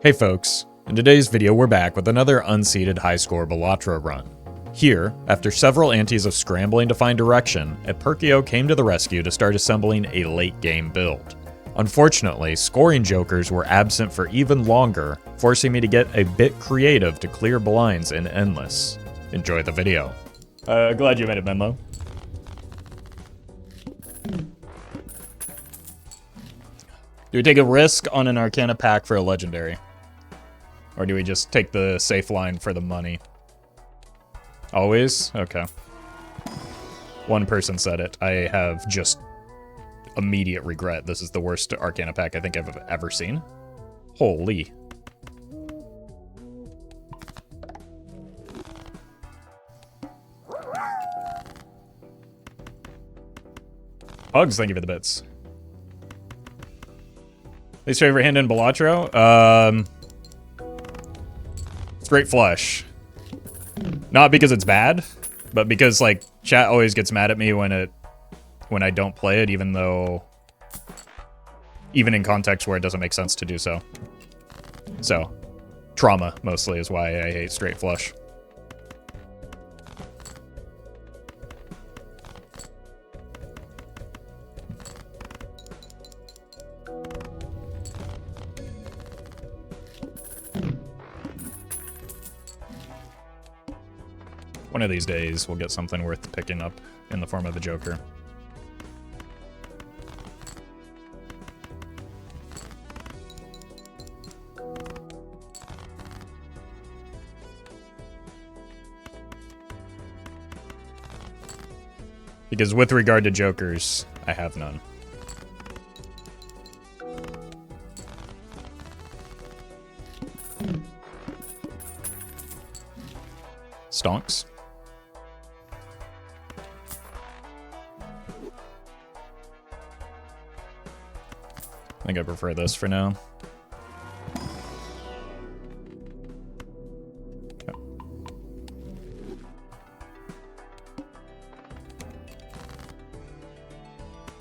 Hey folks, in today's video we're back with another unseeded high-score Balatro run. Here, after several antes of scrambling to find direction, a Perkeo came to the rescue to start assembling a late-game build. Unfortunately, scoring jokers were absent for even longer, forcing me to get a bit creative to clear blinds in Endless. Enjoy the video. Glad you made it, Menlo. Do we take a risk on an Arcana pack for a legendary? Or do we just take the safe line for the money? Always? Okay. One person said it. I have just immediate regret. This is the worst Arcana pack I think I've ever seen. Holy. Hugs, thank you for the bits. Least favorite hand in Balatro? Straight flush. Not because it's bad, but because like chat always gets mad at me when I don't play it, even in context where it doesn't make sense to do so. So, trauma mostly is why I hate straight flush. One of these days, we'll get something worth picking up in the form of a joker. Because with regard to jokers, I have none. Stonks. I think I prefer this for now. Okay.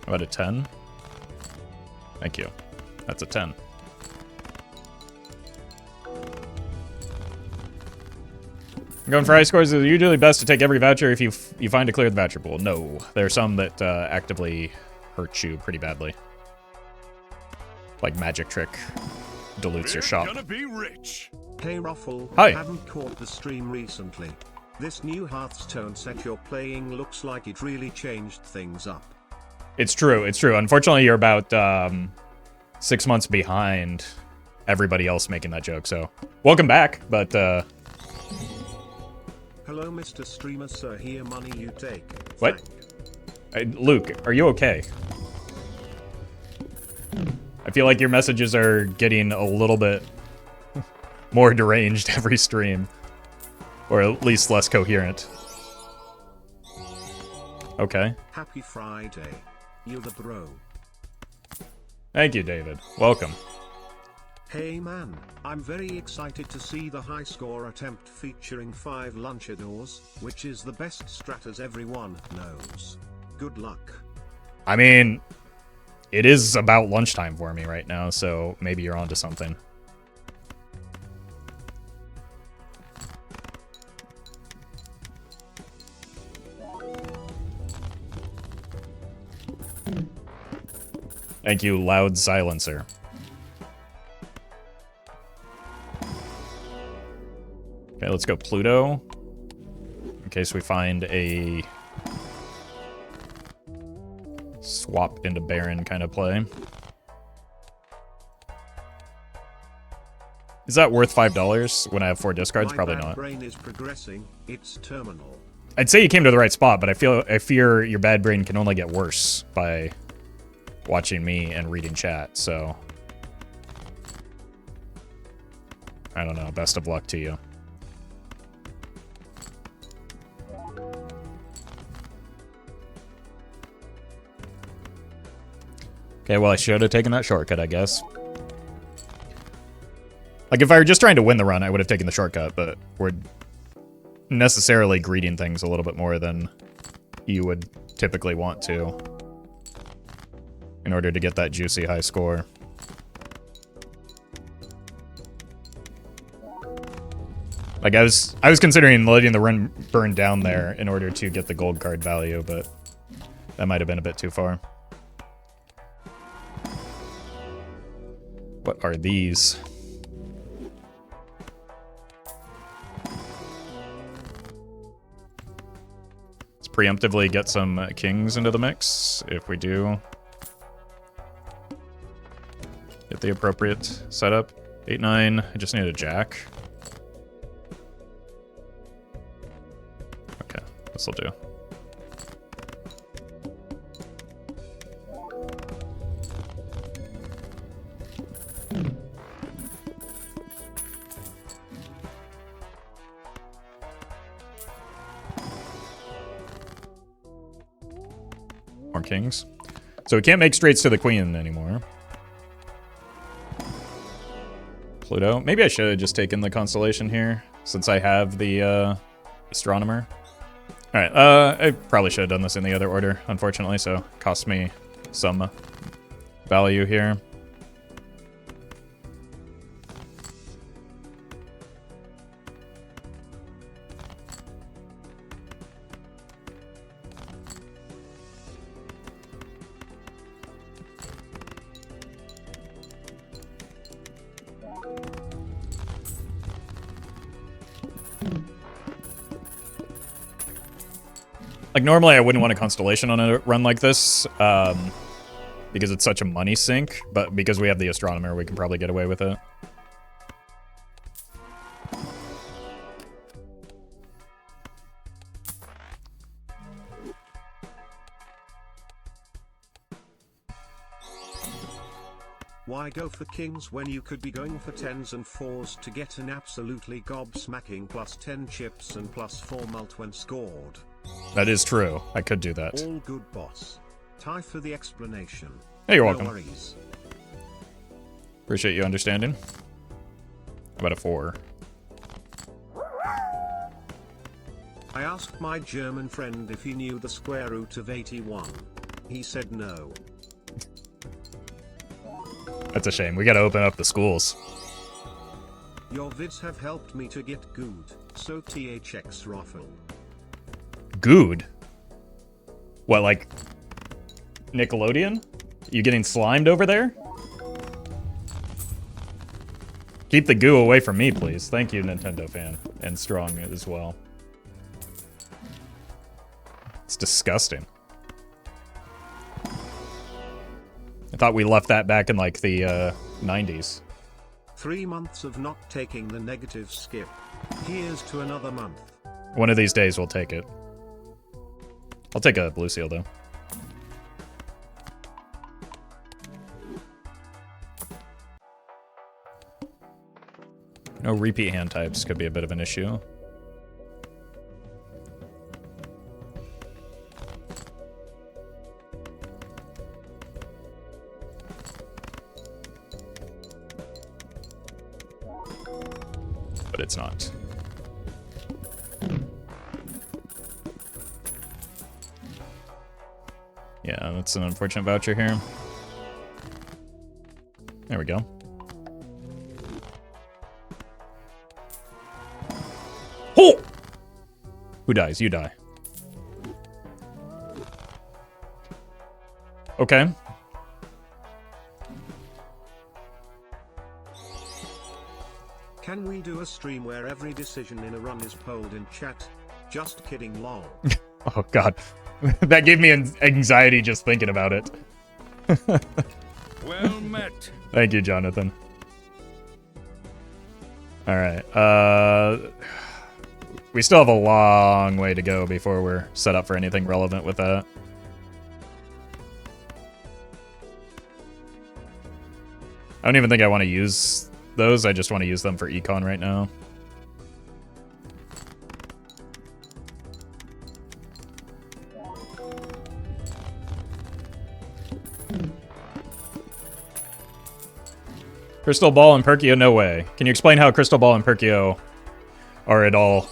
How about a 10? Thank you. That's a 10. Going for high scores is usually best to take every voucher if you find to clear the voucher pool. No, there are some that actively hurt you pretty badly. Like magic trick dilutes your shop. Gonna be rich. Hey Roffle, Hi. Haven't caught the stream recently. This new Hearthstone set you're playing looks like it really changed things up. It's true, it's true. Unfortunately, you're about 6 months behind everybody else making that joke, so welcome back, but Hello Mr. Streamer Sir, here money you take. What? Thank. Luke, are you okay? I feel like your messages are getting a little bit more deranged every stream. Or at least less coherent. Okay. Happy Friday. You the bro. Thank you, David. Welcome. Hey man, I'm very excited to see the high score attempt featuring 5 lunchadors, which is the best strat as everyone knows. Good luck. I mean, it is about lunchtime for me right now, so maybe you're onto something. Thank you, loud silencer. Okay, let's go Pluto. In case we find a swap into Baron kind of play. Is that worth $5 when I have 4 discards? Probably not. Brain is progressing. It's terminal. I'd say you came to the right spot, but I fear your bad brain can only get worse by watching me and reading chat, so I don't know. Best of luck to you. Okay, well, I should have taken that shortcut, I guess. Like, if I were just trying to win the run, I would have taken the shortcut, but we're necessarily greeting things a little bit more than you would typically want to in order to get that juicy high score. Like, I was considering letting the run burn down there in order to get the gold card value, but that might have been a bit too far. What are these? Let's preemptively get some kings into the mix, if we do get the appropriate setup. 8-9, I just need a jack. Okay, this'll do. More kings. So we can't make straights to the queen anymore. Pluto. Maybe I should have just taken the constellation here, since I have the astronomer. Alright, I probably should have done this in the other order, unfortunately, so it cost me some value here. Like, normally I wouldn't want a constellation on a run like this, because it's such a money sink, but because we have the astronomer, we can probably get away with it. Why go for kings when you could be going for 10s and 4s to get an absolutely gobsmacking plus 10 chips and plus 4 mult when scored? That is true. I could do that. All good, boss. Tie for the explanation. Hey, you're No welcome. worries. Appreciate you understanding. How about a 4? I asked my German friend if he knew the square root of 81. He said no. That's a shame. We gotta open up the schools. Your vids have helped me to get good, so THX Roffle. Good? What, like Nickelodeon? You getting slimed over there? Keep the goo away from me, please. Thank you, Nintendo fan. And Strong as well. It's disgusting. I thought we left that back in, like, the 90s. 3 months of not taking the negative skip. Here's to another month. One of these days we'll take it. I'll take a blue seal, though. No repeat hand types could be a bit of an issue. But it's not. Yeah, that's an unfortunate voucher here. There we go. Oh! Who dies? You die. Okay. Can we do a stream where every decision in a run is polled in chat? Just kidding, lol. Oh, God. That gave me anxiety just thinking about it. Well met. Thank you, Jonathan. Alright, we still have a long way to go before we're set up for anything relevant with that. I don't even think I want to use those, I just want to use them for econ right now. Crystal Ball and Perkeo, no way. Can you explain how Crystal Ball and Perkeo are at all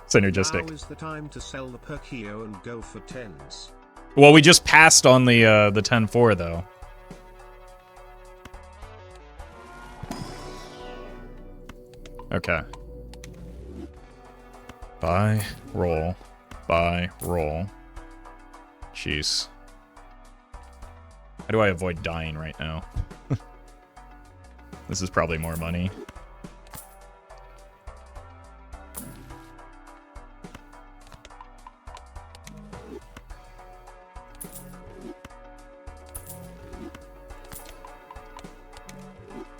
synergistic? Now is the time to sell the Perkeo and go for 10s. Well, we just passed on the 10-4, though. Okay. Buy, roll, buy, roll. Jeez. How do I avoid dying right now? This is probably more money.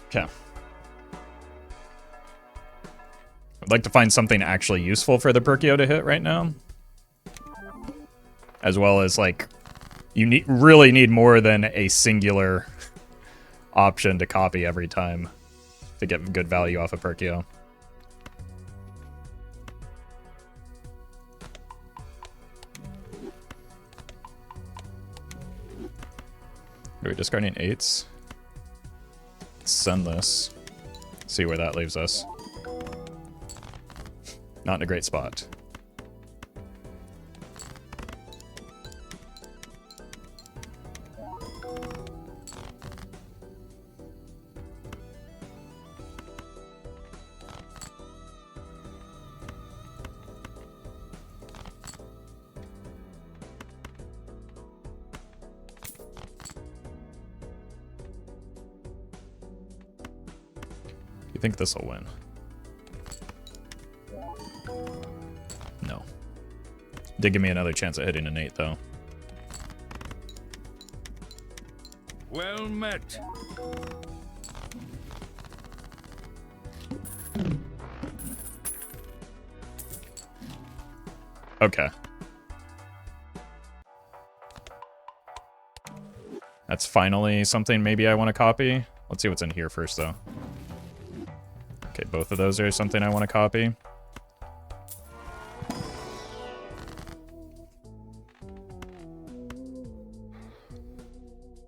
Okay. I'd like to find something actually useful for the Perkeo to hit right now. As well as, like, you really need more than a singular option to copy every time to get good value off of Perkeo. Are we discarding 8s? Let's send this. See where that leaves us. Not in a great spot. You think this will win? No. Did give me another chance at hitting an 8, though. Well met. Okay. That's finally something maybe I want to copy. Let's see what's in here first, though. Okay, both of those are something I want to copy.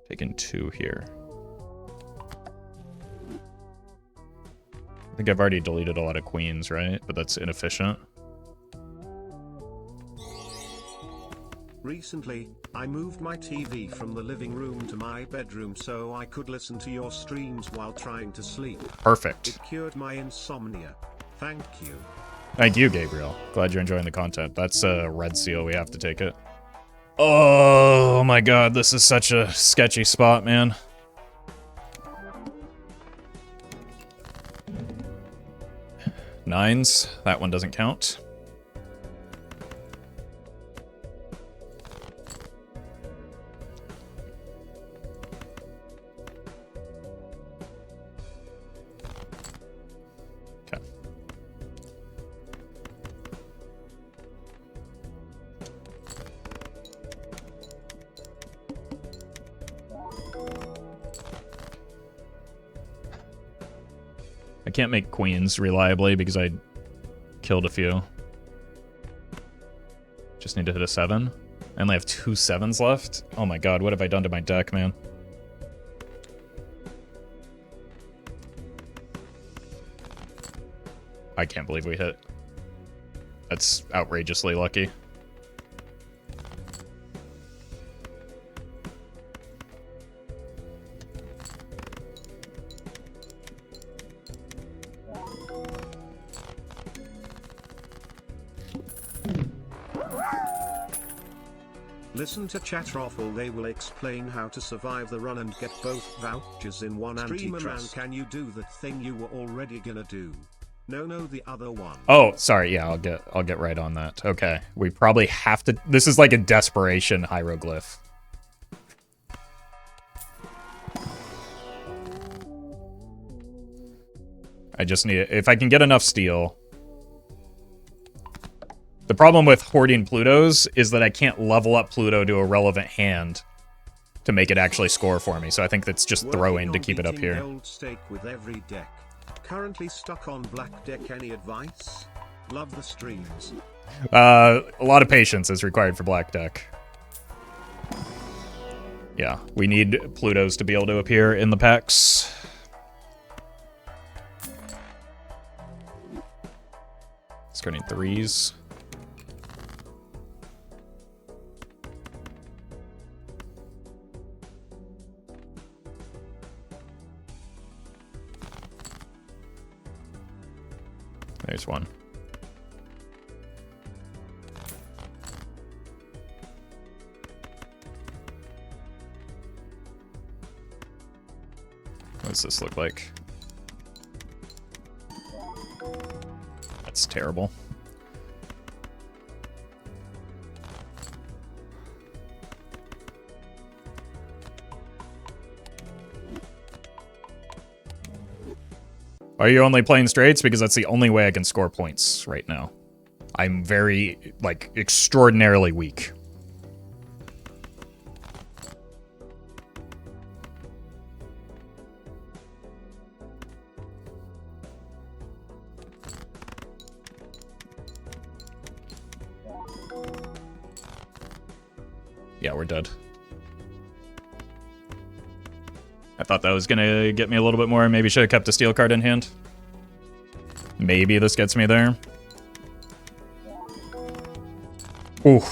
Taking 2 here. I think I've already deleted a lot of queens, right? But that's inefficient. Recently, I moved my TV from the living room to my bedroom so I could listen to your streams while trying to sleep. Perfect. It cured my insomnia. Thank you. Thank you, Gabriel. Glad you're enjoying the content. That's a red seal. We have to take it. Oh my god, this is such a sketchy spot, man. Nines. That one doesn't count. Okay. I can't make queens reliably because I killed a few. Just need to hit a 7. I only have 2 7s left. Oh my god, what have I done to my deck, man? I can't believe we hit. That's outrageously lucky. Listen to chat Roffle, they will explain how to survive the run and get both vouchers in one Streamer man, can you do the thing you were already gonna do? No, the other one. Oh, sorry. Yeah, I'll get right on that. Okay. We probably have to. This is like a desperation hieroglyph. I just need if I can get enough steel. The problem with hoarding Plutos is that I can't level up Pluto to a relevant hand to make it actually score for me. So I think that's just throwing to keep it up here. Old stake with every deck. Currently stuck on black deck. Any advice? Love the streams. A lot of patience is required for black deck. Yeah, we need Plutos to be able to appear in the packs. Starting 3s. There's one. does this look like? That's terrible. Are you only playing straights? Because that's the only way I can score points right now. I'm very, like, extraordinarily weak. Yeah, we're dead. I thought that was gonna get me a little bit more. Maybe should have kept a steel card in hand. Maybe this gets me there. Ooh.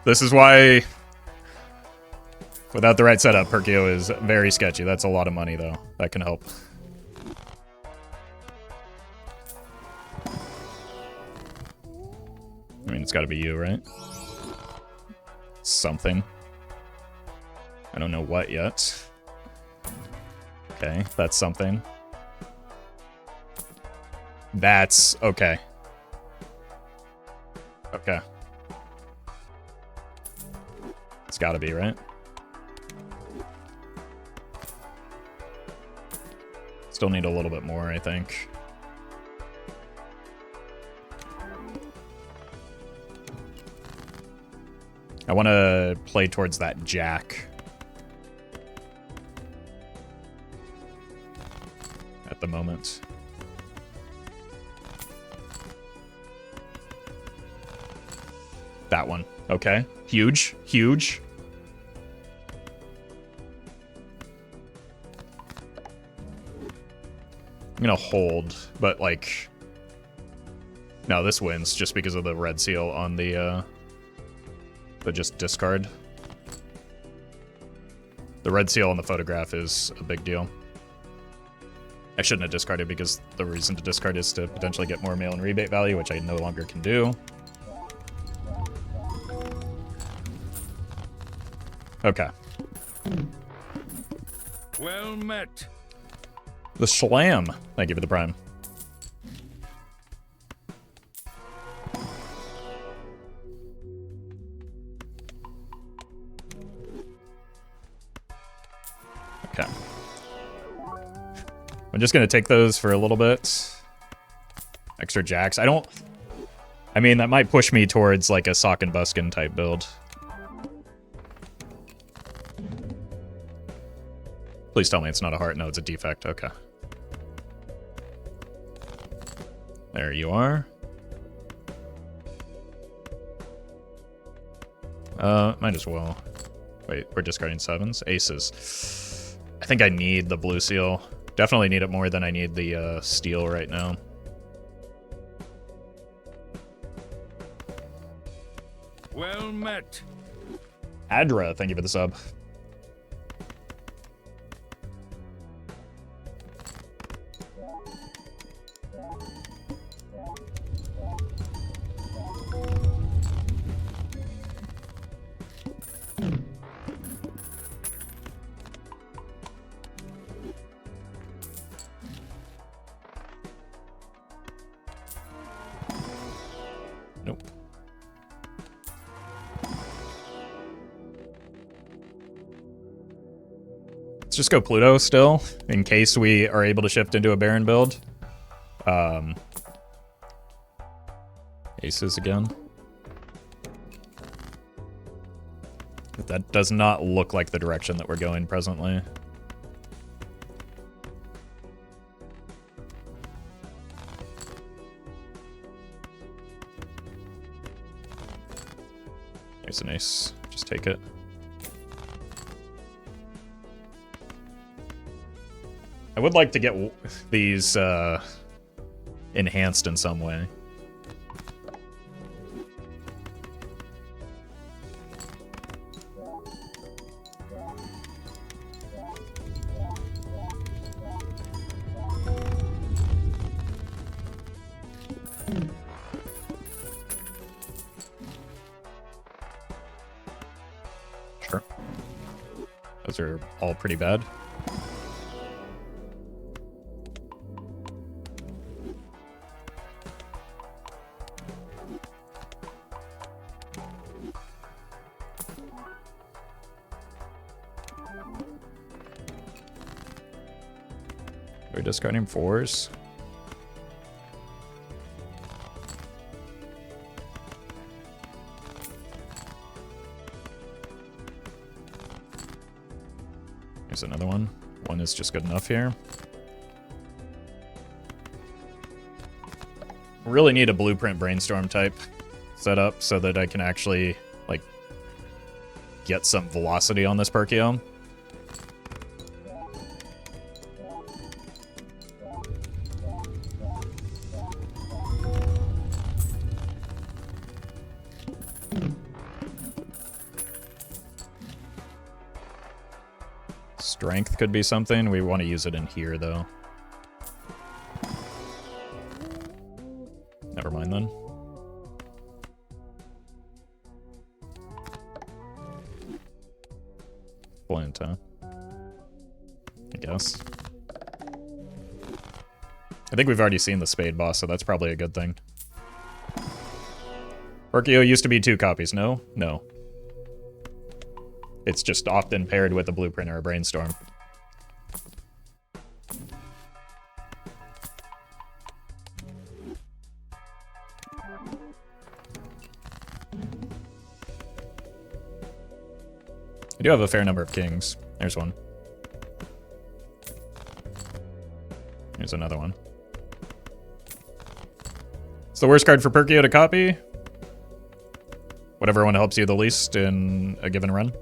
This is why, without the right setup, Perkeo is very sketchy. That's a lot of money, though. That can help. I mean, it's gotta be you, right? Something. I don't know what yet. Okay, that's something. That's okay. Okay. It's gotta be, right? Still need a little bit more, I think. I want to play towards that jack. At the moment. That one. Okay. Huge. Huge. I'm gonna hold, but like... No, this wins just because of the red seal on the just discard. The red seal on the photograph is a big deal. I shouldn't have discarded because the reason to discard is to potentially get more mail and rebate value, which I no longer can do. Okay. Well met. The Schlam. Thank you for the prime. Okay. I'm just going to take those for a little bit. Extra jacks. I mean, that might push me towards like a Sock and Buskin type build. Please tell me it's not a heart. No, it's a defect. Okay. There you are. Might as well. Wait, we're discarding sevens. Aces. I think I need the blue seal. Definitely need it more than I need the steel right now. Well met. Adra, thank you for the sub. Nope. Let's just go Pluto still, in case we are able to shift into a Baron build. Aces again. But that does not look like the direction that we're going presently. There's an ace. Just take it. I would like to get these enhanced in some way. Sure. Those are all pretty bad. We're discarding 4s. Here's another one. 1 is just good enough here. Really need a blueprint brainstorm type set up so that I can actually, like, get some velocity on this Perkeo. Strength could be something. We want to use it in here, though. Never mind, then. Buoyant, huh? I guess. I think we've already seen the spade boss, so that's probably a good thing. Perkeo used to be 2 copies, no? No. It's just often paired with a blueprint or a brainstorm. I do have a fair number of kings. There's one. Here's another one. It's the worst card for Perkeo to copy. Whatever one helps you the least in a given run.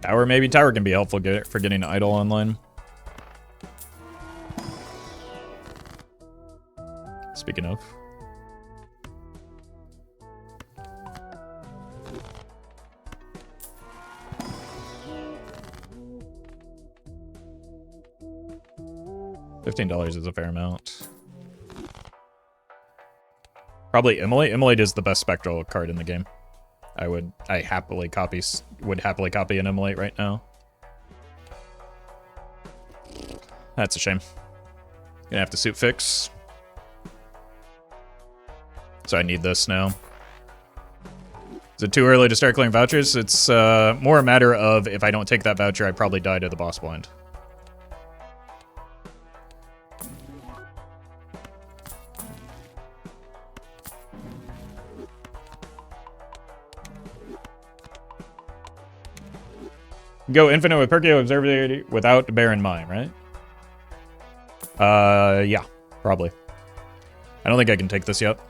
Tower, maybe. Tower can be helpful for getting idle online. Speaking of. $15 is a fair amount. Probably Immolate. Immolate is the best spectral card in the game. would happily copy an Immolate right now. That's a shame. Gonna have to suit fix. So I need this now. Is it too early to start clearing vouchers? It's more a matter of if I don't take that voucher, I probably die to the boss blind. Go infinite with Perkeo Observability without Barren Mine, right? Yeah, probably. I don't think I can take this yet.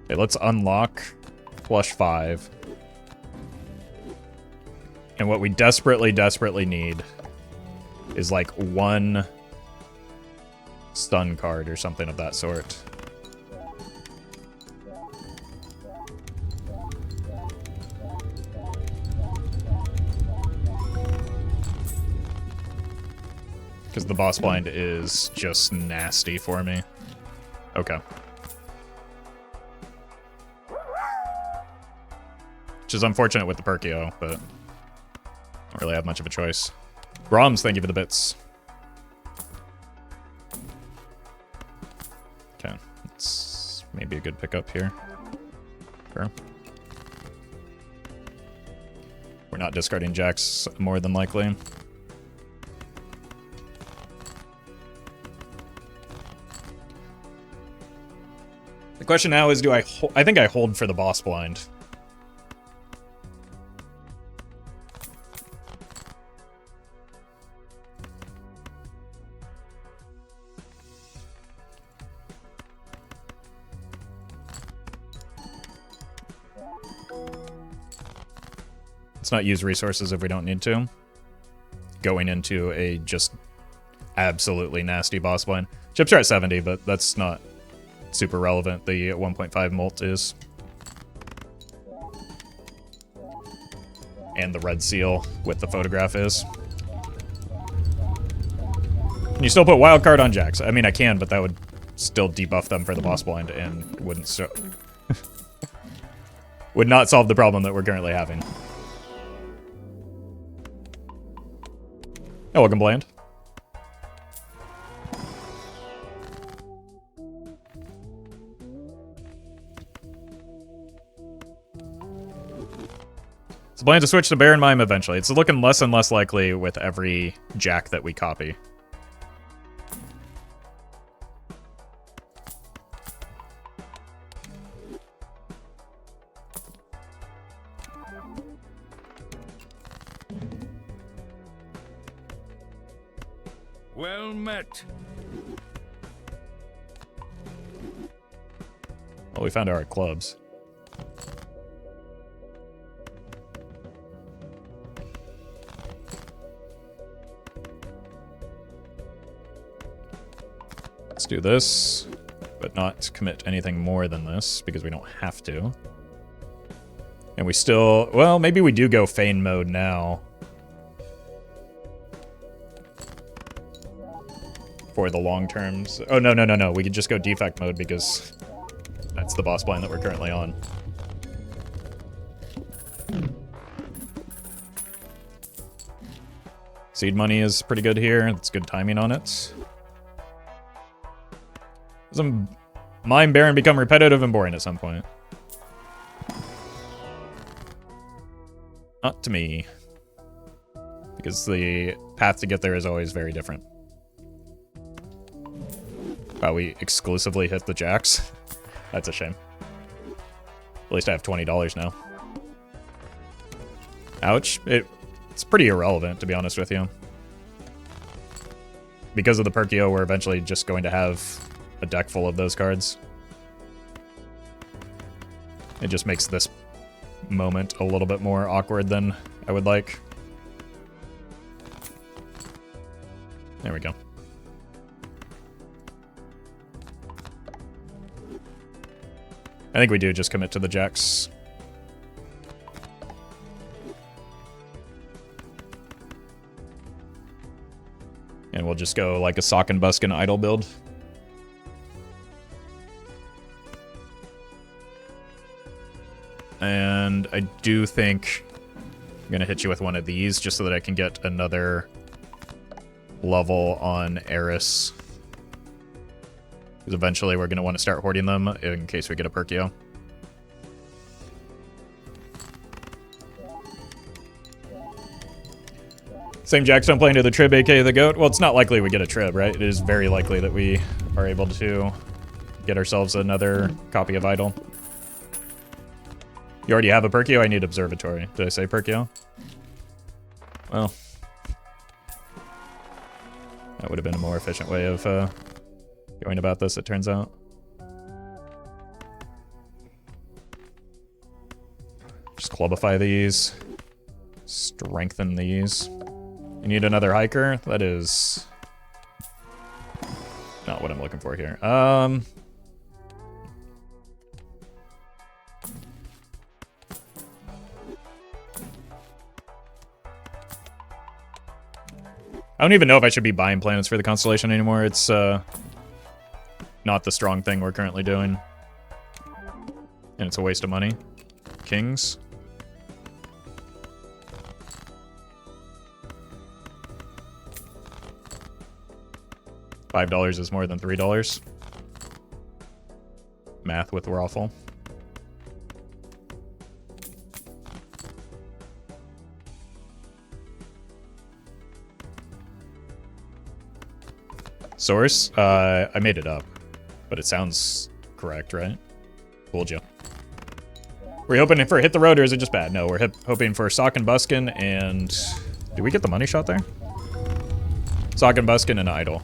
Okay, let's unlock plush 5. And what we desperately need is like one stun card or something of that sort. Because the boss blind is just nasty for me. Okay. Which is unfortunate with the Perkeo, but don't really have much of a choice. Brahms, thank you for the bits. Okay, it's maybe a good pickup here. Sure. We're not discarding jacks more than likely. The question now is, do I think I hold for the boss blind. Let's not use resources if we don't need to. Going into a just absolutely nasty boss line. Chips are at 70, but that's not super relevant. The 1.5 molt is. And the red seal with the photograph is. Can you still put wild card on jacks? I mean, I can, but that would still debuff them for the boss blind and wouldn't would not solve the problem that we're currently having. Oh, welcome, Bland. So plan to switch to Bear and Mime eventually. It's looking less and less likely with every jack that we copy. Well met. Well, we found our clubs. Let's do this, but not commit anything more than this because we don't have to. And we still, well, maybe we do go feign mode now. For the long terms. Oh, no. We could just go defect mode because that's the boss blind that we're currently on. Seed money is pretty good here. It's good timing on it. Does Mime Baron become repetitive and boring at some point? Not to me. Because the path to get there is always very different. Wow, we exclusively hit the jacks. That's a shame. At least I have $20 now. Ouch. It's pretty irrelevant, to be honest with you. Because of the Perkeo, we're eventually just going to have a deck full of those cards. It just makes this moment a little bit more awkward than I would like. There we go. I think we do just commit to the jacks. And we'll just go like a Sock and Buskin idle build. And I do think I'm going to hit you with one of these just so that I can get another level on Eris. Because eventually we're going to want to start hoarding them in case we get a Perkeo. Same Jackstone playing to the Trib, aka the Goat. Well, it's not likely we get a Trib, right? It is very likely that we are able to get ourselves another copy of Idol. You already have a Perkeo? I need Observatory. Did I say Perkeo? Well, that would have been a more efficient way of going about this, it turns out. Just clubify these. Strengthen these. You need another hiker? That is not what I'm looking for here. I don't even know if I should be buying planets for the constellation anymore. It's not the strong thing we're currently doing. And it's a waste of money. Kings. $5 is more than $3. Math with Roffle. Source? I made it up. But it sounds correct, right? Fooled you. Were you hoping for Hit the Road or is it just bad? No, we're hoping for Sock and Buskin and... Did we get the money shot there? Sock and Buskin and Idol.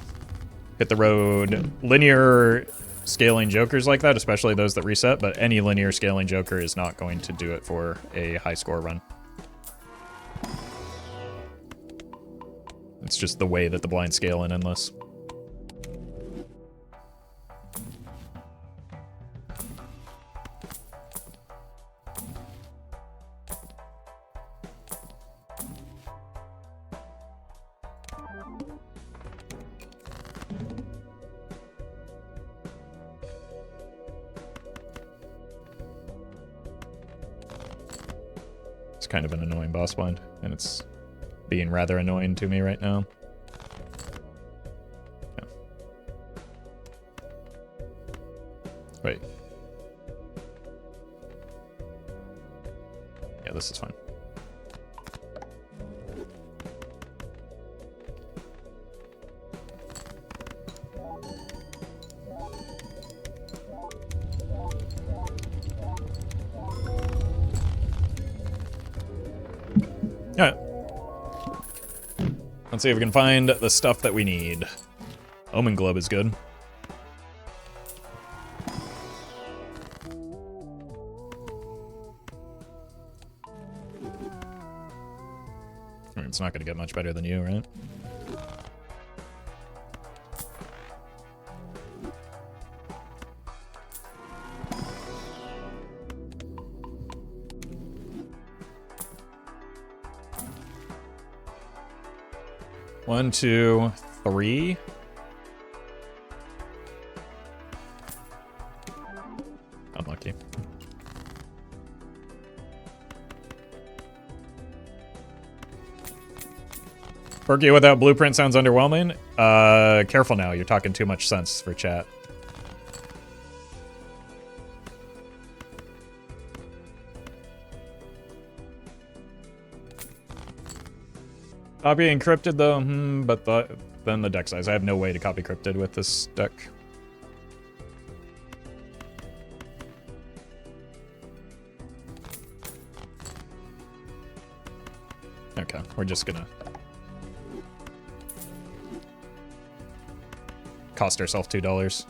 Hit the Road. Linear scaling jokers like that, especially those that reset, but any linear scaling joker is not going to do it for a high score run. It's just the way that the blinds scale in Endless. It's kind of an annoying boss blind, and it's being rather annoying to me right now. Yeah. Wait. Yeah, this is fine. Alright. Let's see if we can find the stuff that we need. Omen Globe is good. I mean, it's not going to get much better than you, right? One, two, three. Unlucky. Perkeo without blueprint sounds underwhelming. Careful now, you're talking too much sense for chat. Copy encrypted though, but then the deck size. I have no way to copy cryptid with this deck. Okay, we're just gonna cost ourselves $2.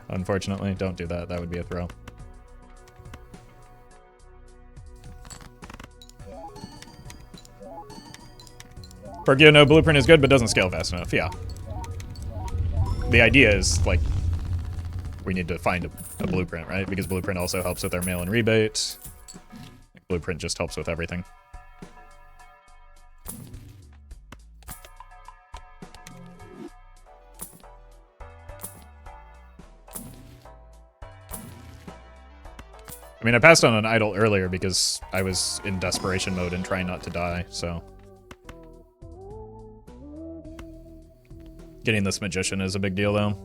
Unfortunately, don't do that. That would be a throw. Perkeo, no blueprint is good, but doesn't scale fast enough. Yeah. The idea is, like, we need to find a blueprint, right? Because blueprint also helps with our mail-in rebate. Blueprint just helps with everything. I mean, I passed on an idol earlier because I was in desperation mode and trying not to die, so... Getting this magician is a big deal, though.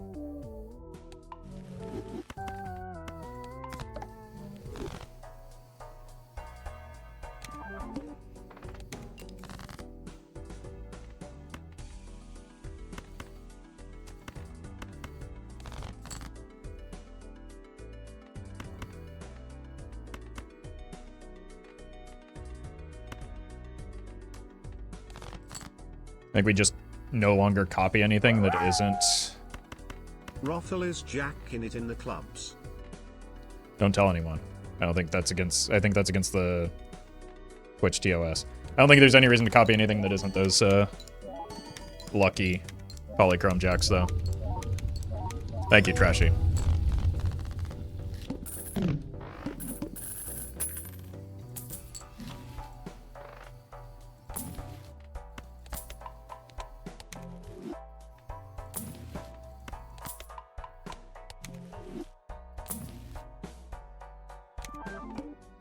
I think we just no longer copy anything that isn't... Roffle is jacking it in the clubs. Don't tell anyone. I don't think that's against... I think that's against the Twitch TOS. I don't think there's any reason to copy anything that isn't those lucky polychrome jacks, though. Thank you, Trashy.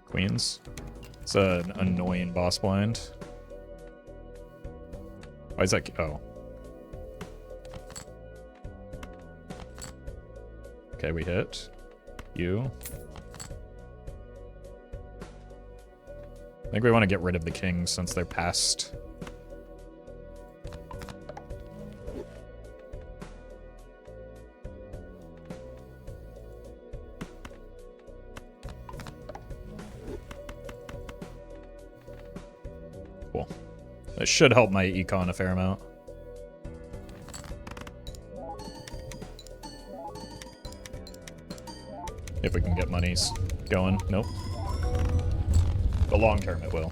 Queens. It's an annoying boss blind. Why is that? Oh. Okay, we hit. You. I think we want to get rid of the kings since they're past. Cool. That should help my econ a fair amount. If we can get monies going. Nope. The long term it will.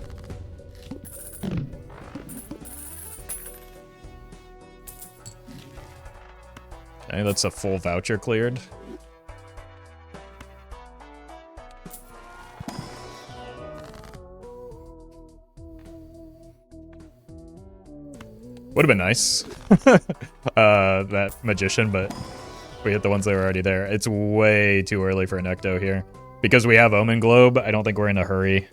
Okay, that's a full voucher cleared. Would have been nice. That magician, but we hit the ones that were already there. It's way too early for an ecto here. Because we have Omen Globe, I don't think we're in a hurry.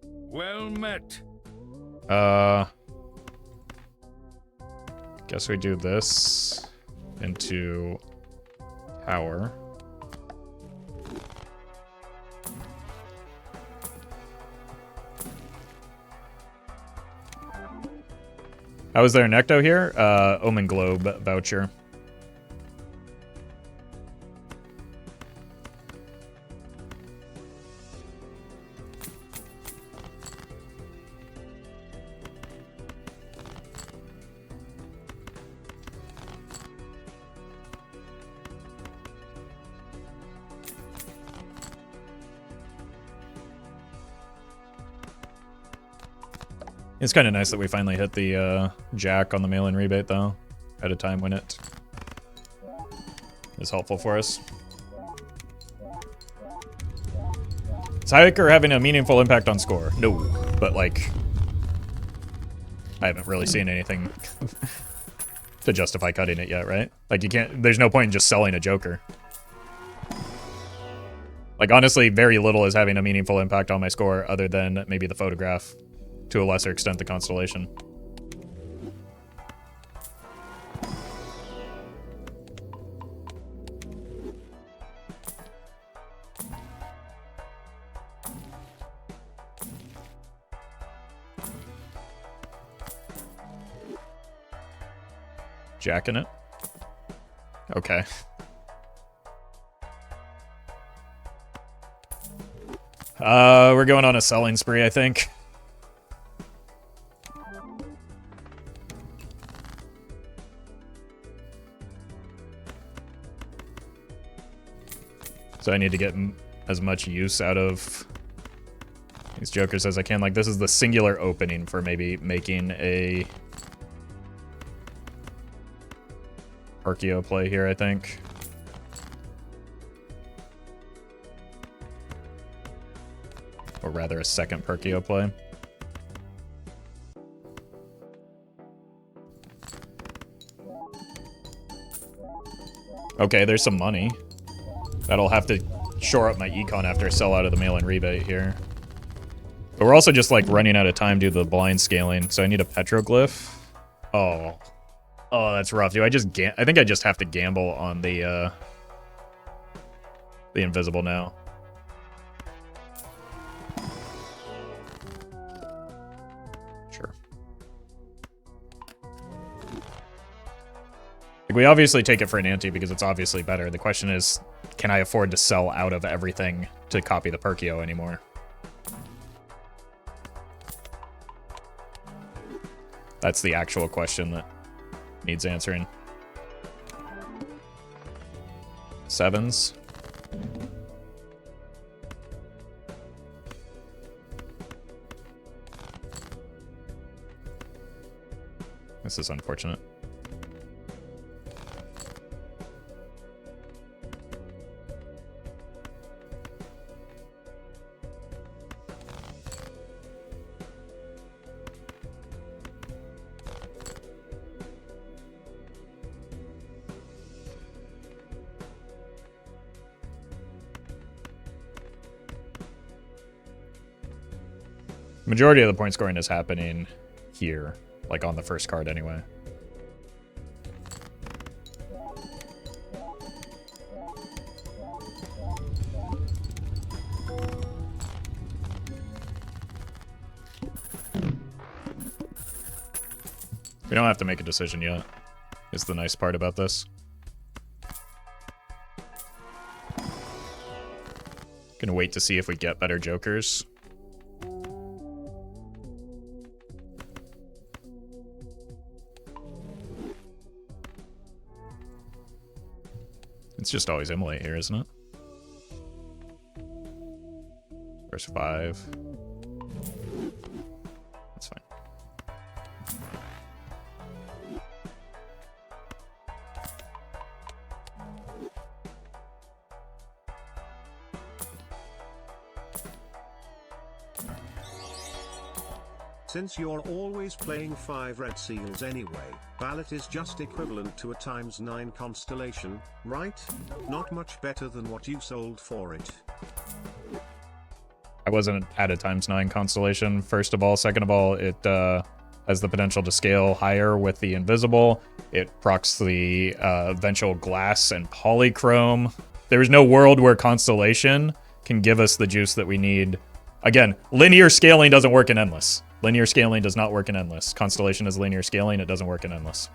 Well met. Guess we do this into tower. How is there an ecto here? Omen Globe voucher. It's kind of nice that we finally hit the jack on the mail-in rebate, though, at a time when it is helpful for us. Is Hiker having a meaningful impact on score? No, but like, I haven't really seen anything to justify cutting it yet, right? Like, you can't, there's no point in just selling a Joker. Like, honestly, very little is having a meaningful impact on my score other than maybe the photograph. To a lesser extent, the constellation. Jacking it. Okay. We're going on a selling spree, I think. So I need to get as much use out of these jokers as I can. Like, this is the singular opening for maybe making a Perkeo play here, I think. Or rather, a second Perkeo play. Okay, there's some money. That'll have to shore up my econ after I sell out of the mail-in rebate here. But we're also just, like, running out of time due to the blind scaling, so I need a petroglyph. Oh. Oh, that's rough. Do I just I think I just have to gamble on the invisible now. Sure. Like, we obviously take it for an ante because it's obviously better. The question is, can I afford to sell out of everything to copy the Perkeo anymore? That's the actual question that needs answering. Sevens. This is unfortunate. Majority of the point scoring is happening here, like on the first card anyway. We don't have to make a decision yet, is the nice part about this. Gonna wait to see if we get better jokers. It's just always immolate here, isn't it? First 5. That's fine. Since you're always playing 5 red seals anyway, Balat is just equivalent to a ×9 constellation, right? Not much better than what you sold for it. I wasn't at a ×9 constellation, first of all. Second of all, it has the potential to scale higher with the invisible. It procs the eventual glass and polychrome. There's no world where constellation can give us the juice that we need. Again, linear scaling doesn't work in endless. Linear scaling does not work in endless. Constellation is linear scaling, it doesn't work in endless.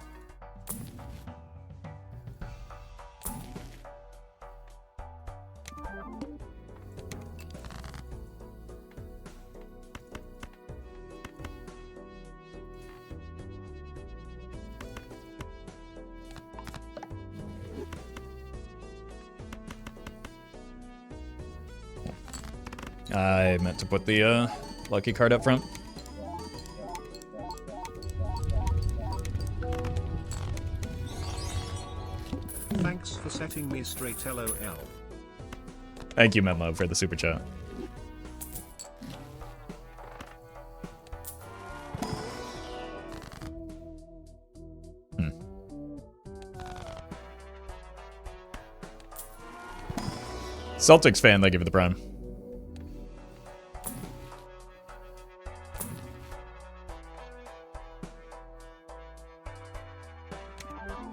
I meant to put the lucky card up front. Thanks for setting me straight, LOL. Thank you, Menlo, for the super chat. Celtics fan, thank you for the prime.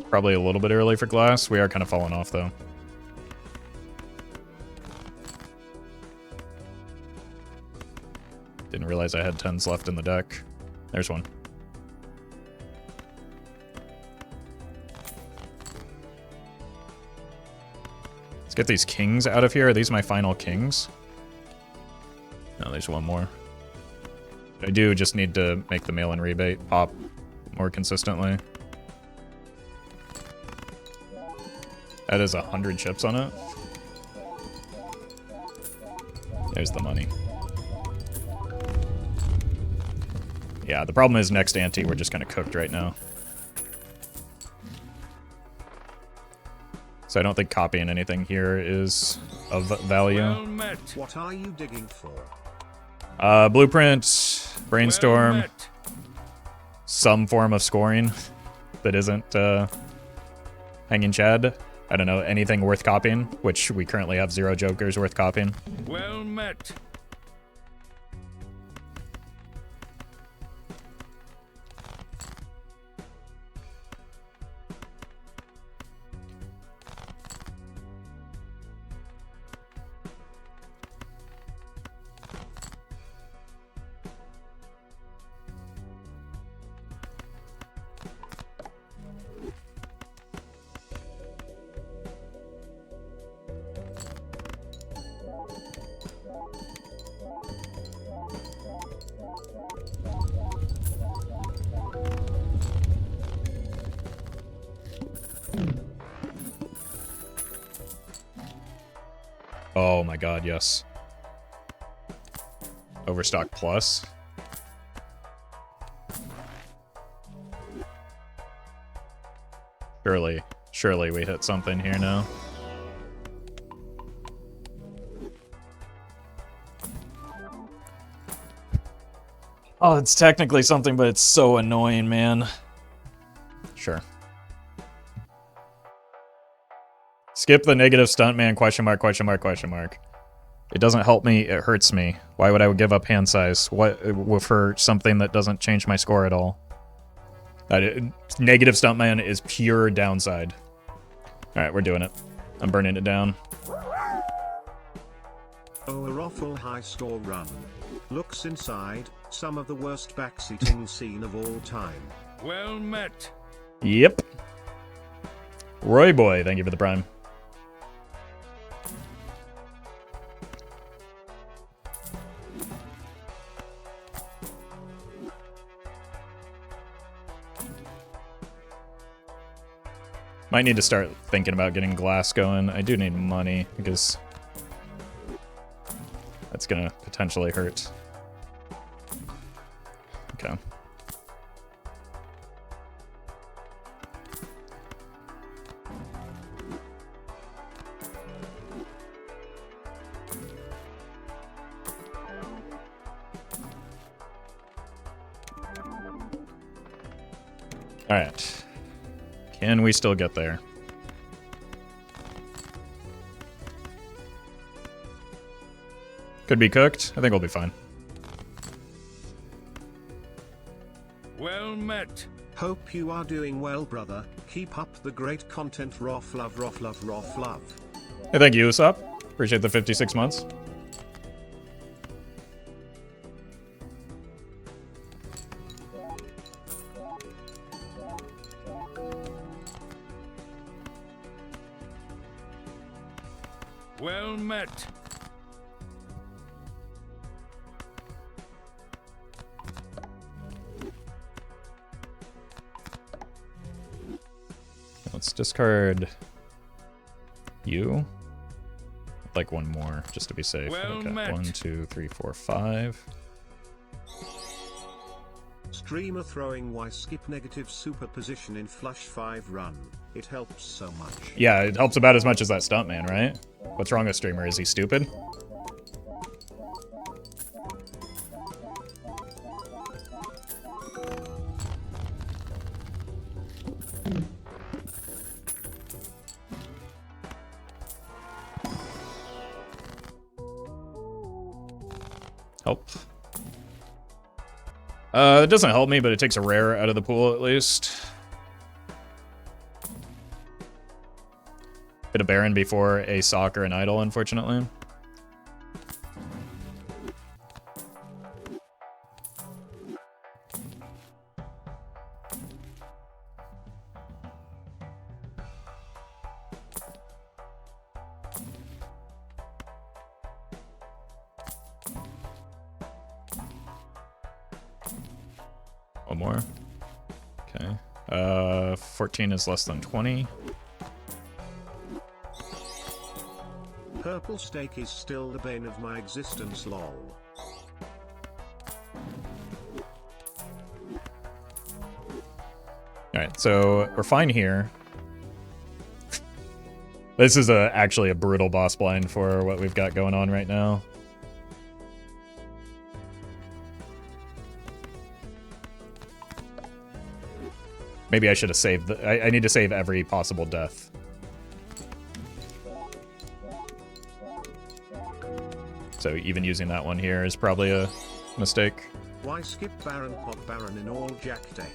Probably a little bit early for glass. We are kind of falling off, though. Didn't realize I had 10s left in the deck. There's one. Let's get these kings out of here. Are these my final kings? No, there's one more. I do just need to make the mail-in rebate pop more consistently. That is 100 chips on it. There's the money. Yeah, the problem is next ante, we're just kind of cooked right now. So I don't think copying anything here is of value. Well met. What are you digging for? Blueprint, brainstorm, Well met. some form of scoring that isn't hanging Chad. I don't know, anything worth copying, which we currently have 0 jokers worth copying. Well met. Oh my god, yes. Overstock plus. Surely we hit something here now. Oh, it's technically something, but it's so annoying, man. Sure. Skip the negative stuntman, question mark, question mark, question mark. It doesn't help me, it hurts me. Why would I give up hand size? What for something that doesn't change my score at all? Negative stuntman is pure downside. Alright, we're doing it. I'm burning it down. Oh, a Roffle high score run. Looks inside, some of the worst backseating scene of all time. Well met. Yep. Roy boy, thank you for the prime. Might need to start thinking about getting glass going. I do need money because that's gonna potentially hurt. Okay. Alright. Can we still get there? Could be cooked. I think we'll be fine. Well met. Hope you are doing well, brother. Keep up the great content. Roff love, roff love, roff love. Hey, thank you, Usopp. Appreciate the 56 months. Well met. Let's discard you. I'd like one more, just to be safe. Well Okay, met. 1, 2, 3, 4, 5. Streamer throwing Y skip negative superposition in flush 5 run. It helps so much. Yeah, it helps about as much as that stuntman, right? What's wrong with streamer? Is he stupid? Help. It doesn't help me, but it takes a rare out of the pool at least. Bit of Baron before a Sock or an Idol, unfortunately. One more. Okay. 14 is less than 20. Purple steak is still the bane of my existence, lol. Alright, so we're fine here. This is actually a brutal boss blind for what we've got going on right now. Maybe I should have saved I need to save every possible death. So even using that one here is probably a mistake. Why skip Baron pop Baron in all jack deck?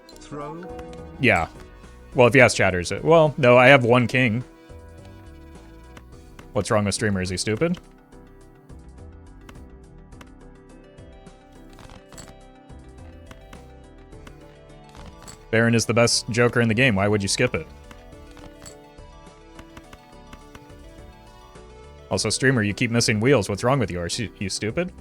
Throw? Yeah. Well, if you ask chatters, well, no, I have one king. What's wrong with streamer? Is he stupid? Baron is the best Joker in the game. Why would you skip it? Also, streamer, you keep missing wheels. What's wrong with you? Are you stupid?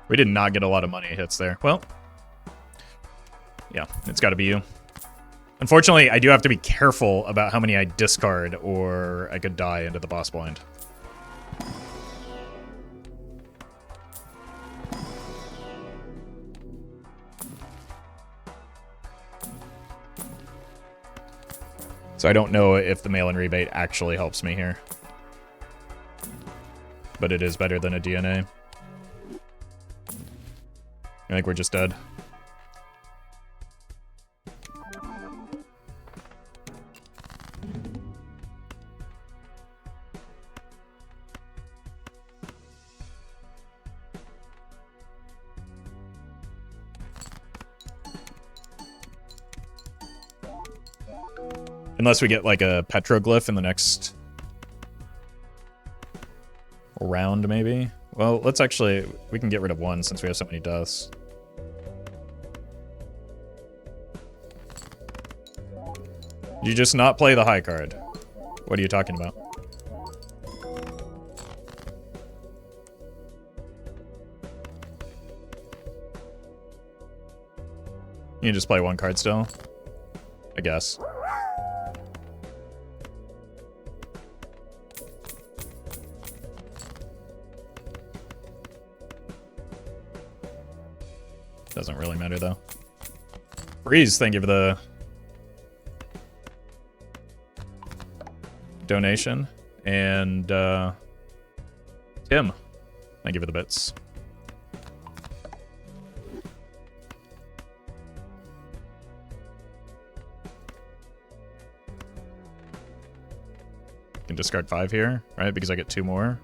We did not get a lot of money hits there. Well, yeah, it's got to be you. Unfortunately, I do have to be careful about how many I discard, or I could die into the boss blind. So I don't know if the mail-in rebate actually helps me here. But it is better than a DNA. I think we're just dead. Unless we get like a petroglyph in the next round, maybe. Well, let's actually, we can get rid of one since we have so many deaths. You just not play the high card. What are you talking about? You can just play one card still, I guess. Doesn't really matter though. Breeze, thank you for the donation. And Tim, thank you for the bits. Can discard 5 here, right? Because I get 2 more.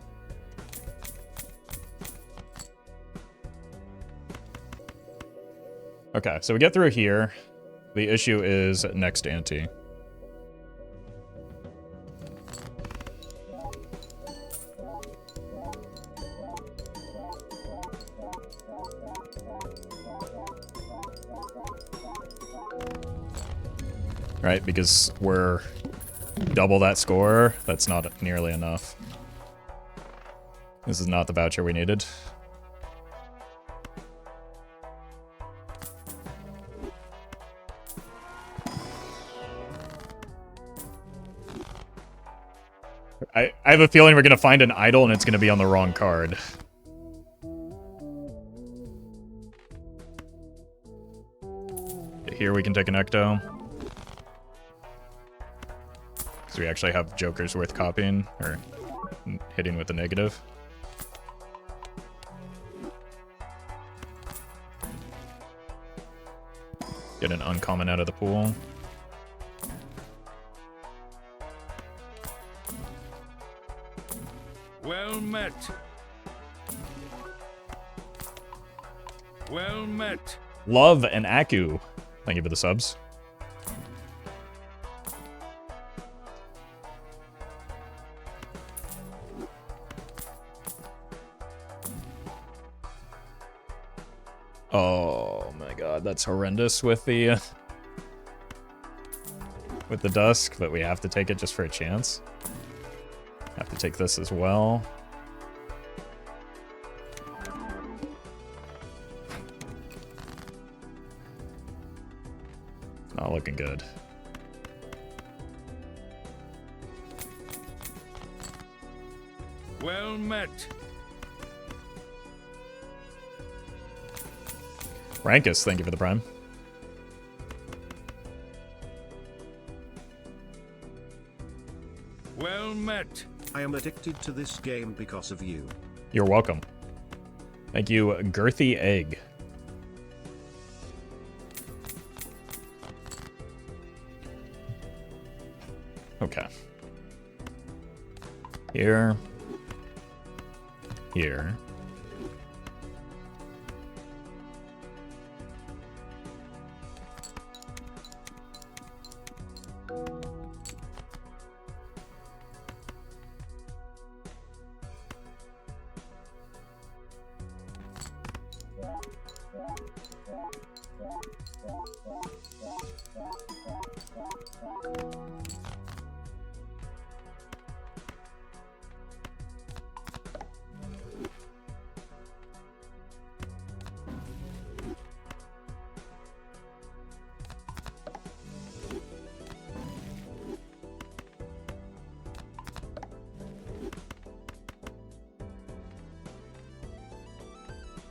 Okay, so we get through here. The issue is next ante. Right, because we're double that score, that's not nearly enough. This is not the voucher we needed. I have a feeling we're going to find an idol and it's going to be on the wrong card. Here we can take an ecto. Because we actually have jokers worth copying, or hitting with a negative. Get an uncommon out of the pool. Well met. Well met. Love and Aku. Thank you for the subs. Oh my god, that's horrendous with the dusk, but we have to take it just for a chance. Have to take this as well. Not looking good. Well met. Rankus, thank you for the prime. Well met. I am addicted to this game because of you. You're welcome. Thank you, Girthy Egg. Okay. Here. Here.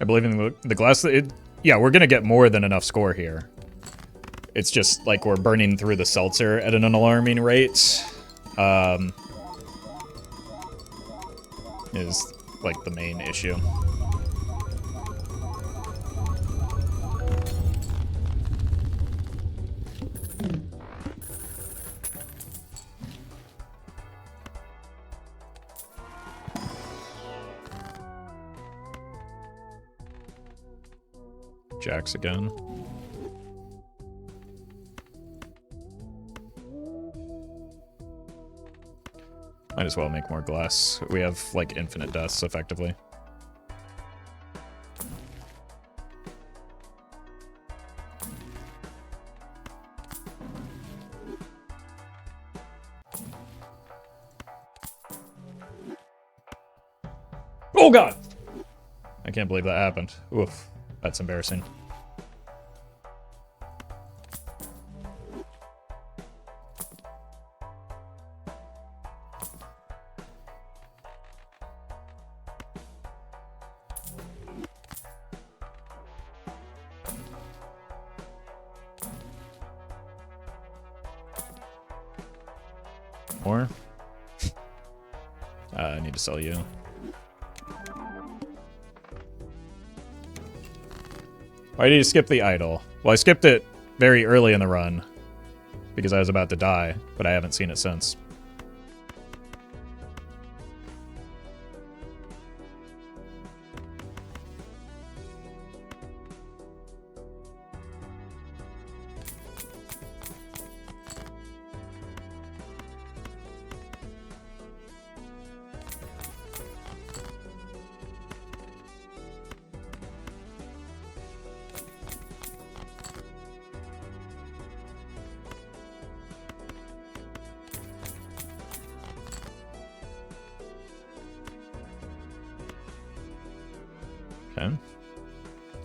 I believe in the glass. Yeah, we're going to get more than enough score here. It's just like we're burning through the seltzer at an alarming rate. Is like the main issue. Jacks again. Might as well make more glass. We have like infinite deaths effectively. Oh god! I can't believe that happened. Oof. That's embarrassing. more. I need to sell you. Why did you skip the idol? Well, I skipped it very early in the run because I was about to die, but I haven't seen it since. Okay.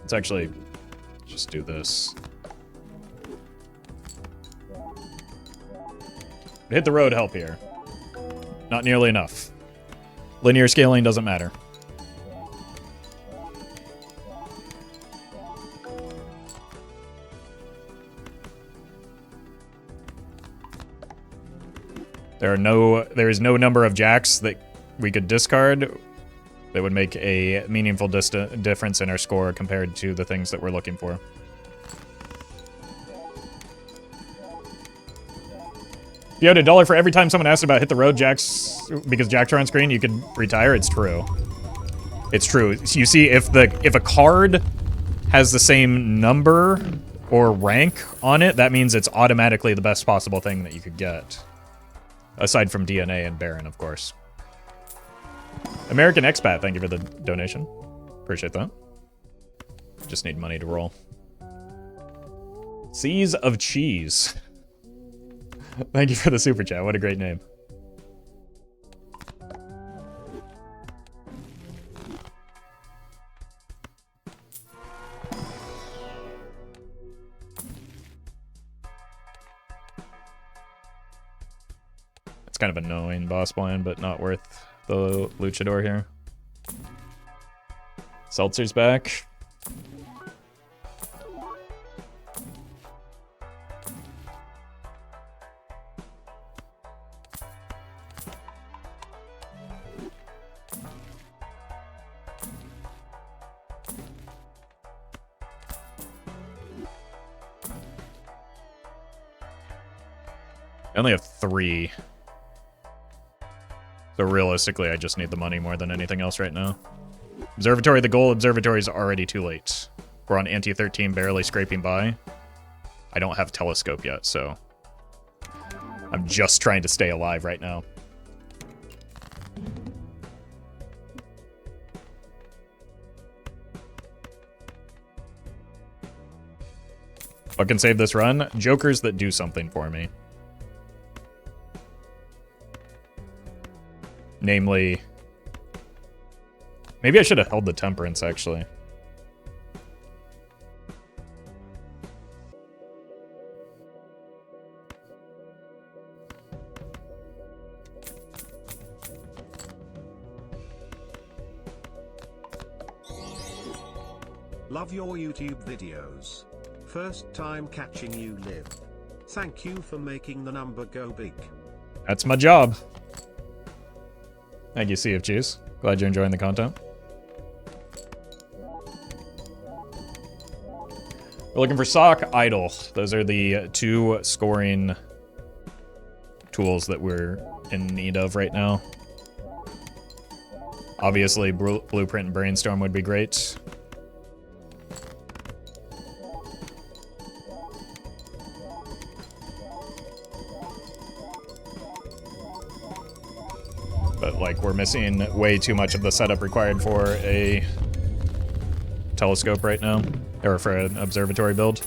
Let's actually just do this. Hit the road help here. Not nearly enough. Linear scaling doesn't matter. There is no number of jacks that we could discard that would make a meaningful difference in our score compared to the things that we're looking for. If you had $1 for every time someone asked about hit the road jacks because jacks are on screen, you could retire. It's true. It's true. You see, if a card has the same number or rank on it, that means it's automatically the best possible thing that you could get. Aside from DNA and Baron, of course. American Expat, thank you for the donation. Appreciate that. Just need money to roll. Seas of Cheese. Thank you for the super chat. What a great name. It's kind of annoying boss blind, but not worth the luchador here. Seltzer's back. I only have 3. So realistically, I just need the money more than anything else right now. Observatory, the goal observatory is already too late. We're on ante 13, barely scraping by. I don't have telescope yet, so I'm just trying to stay alive right now. What can save this run? Jokers that do something for me. Namely, maybe I should have held the Temperance, actually. Love your YouTube videos. First time catching you live. Thank you for making the number go big. That's my job. Thank you, Sea of Cheese. Glad you're enjoying the content. We're looking for Sock, Idol. Those are the 2 scoring tools that we're in need of right now. Obviously, Blueprint and Brainstorm would be great. But, like, we're missing way too much of the setup required for a telescope right now. Or for an observatory build.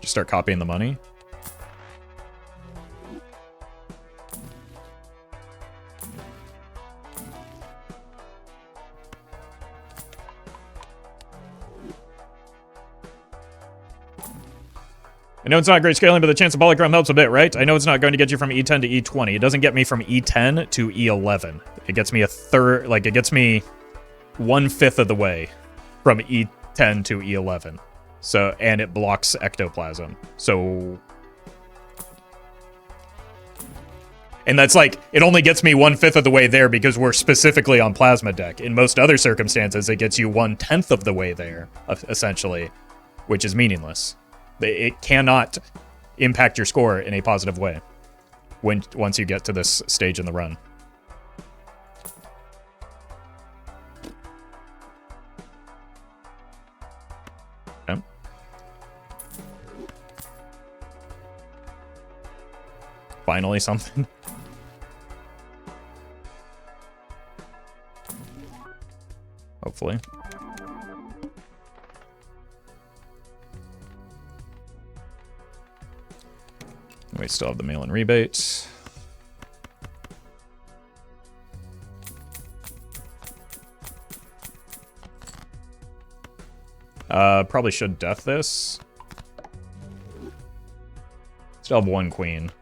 Just start copying the money. I know it's not great scaling, but the chance of polychrome helps a bit, right? I know it's not going to get you from E10 to E20. It doesn't get me from E10 to E11. It gets me a third, like, it gets me 1/5 of the way from E10 10 to E11. So, and it blocks ectoplasm. So, and that's like, it only gets me 1/5 of the way there because we're specifically on plasma deck. In most other circumstances, it gets you 1/10 of the way there, essentially, which is meaningless. It cannot impact your score in a positive way once you get to this stage in the run. Okay. Finally something. Hopefully. We still have the mail-in rebate. Probably should death this. Still have 1 queen.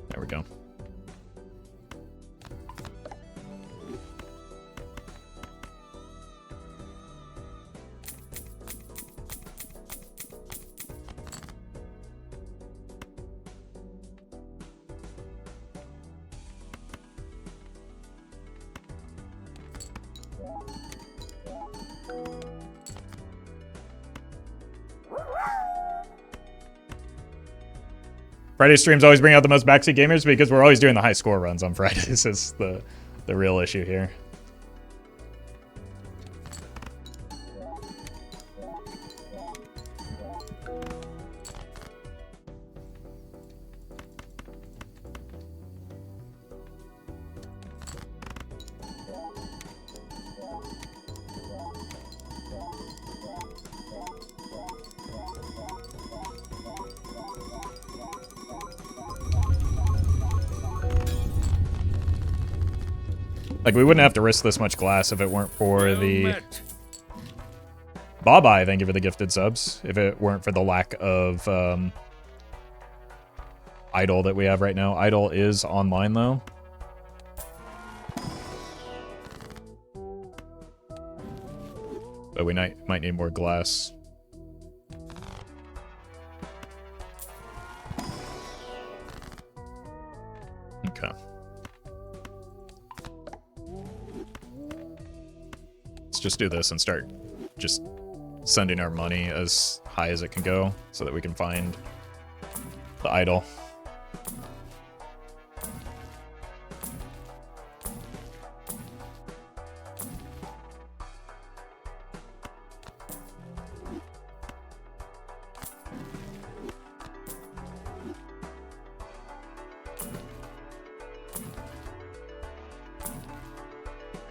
There we go. Friday streams always bring out the most backseat gamers because we're always doing the high score runs on Fridays is the real issue here. Like, we wouldn't have to risk this much glass if it weren't for the... Bye-bye, thank you for the gifted subs. If it weren't for the lack of idol that we have right now. Idol is online, though. But we might need more glass. Okay. Just do this and start just sending our money as high as it can go so that we can find the idol.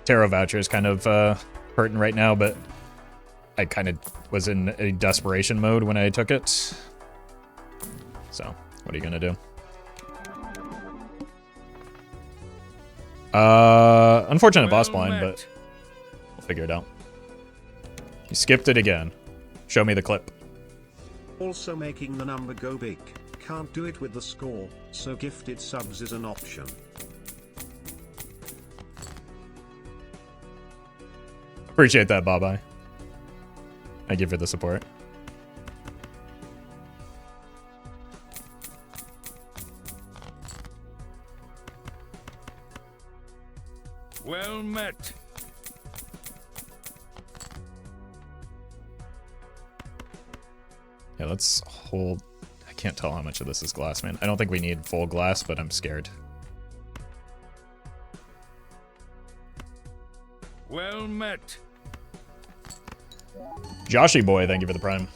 Tarot voucher is kind of hurting right now, but I kind of was in a desperation mode when I took it. So, what are you gonna do? Unfortunate boss blind, but we'll figure it out. You skipped it again. Show me the clip. Also making the number go big. Can't do it with the score, so gifted subs is an option. Appreciate that, bye-bye. Thank you for the support. Well met. Yeah, let's hold... I can't tell how much of this is glass, man. I don't think we need full glass, but I'm scared. Well met. Joshy boy, thank you for the prime.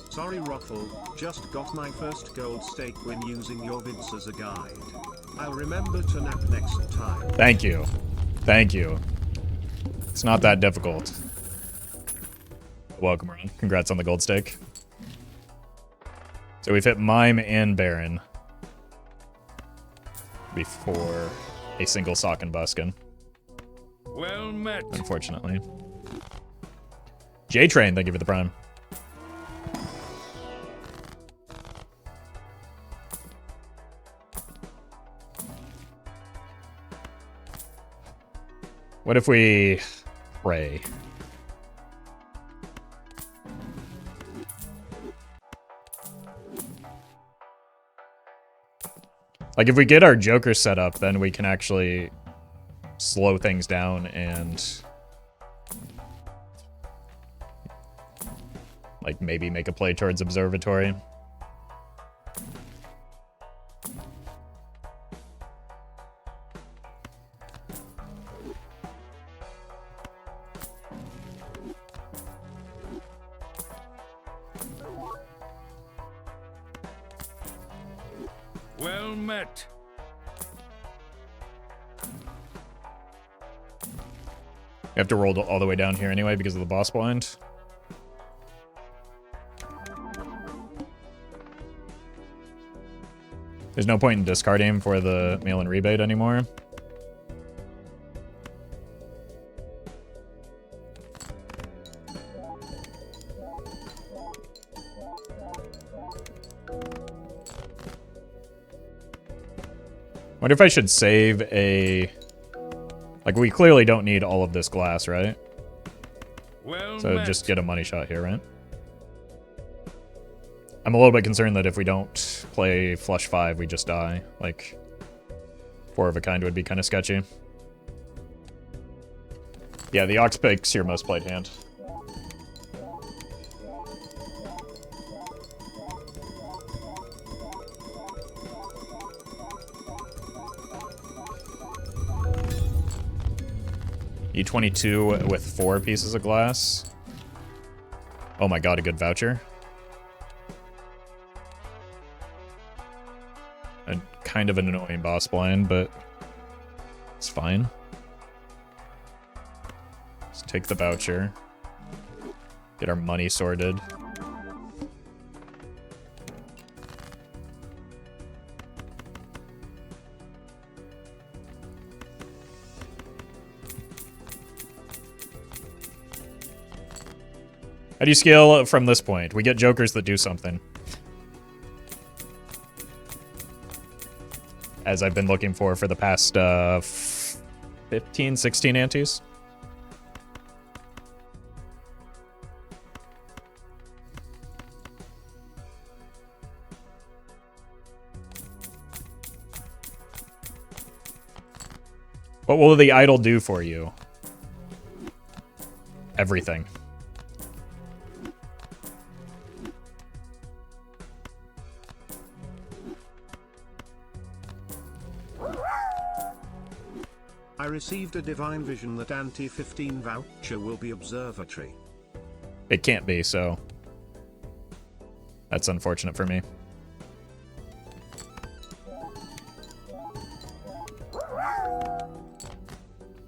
Sorry Roffle, just got my first gold stake when using your vids as a guide. I'll remember to nap next time. Thank you. Thank you. It's not that difficult. Welcome, Ron. Congrats on the gold stake. So we've hit Mime and Baron before a single sock and buskin. Well met. Unfortunately. J-Train, thank you for the prime. What if we pray? Like, if we get our Joker set up, then we can actually slow things down and like maybe make a play towards Observatory. Well met. We have to roll all the way down here anyway because of the boss blind. There's no point in discarding for the mail-in rebate anymore. Wonder if I should save a... Like, we clearly don't need all of this glass, right? Well So met. just get a money shot here, right? I'm a little bit concerned that if we don't play flush 5, we just die. Like, 4 of a kind would be kind of sketchy. Yeah, the Ox picks your most played hand. E22 with 4 pieces of glass. Oh my god, a good voucher. A kind of an annoying boss blind, but it's fine. Let's take the voucher. Get our money sorted. How do you scale from this point? We get jokers that do something. As I've been looking for the past 15, 16 antes. What will the idol do for you? Everything. I received a divine vision that ante 15 voucher will be Observatory. It can't be, so that's unfortunate for me.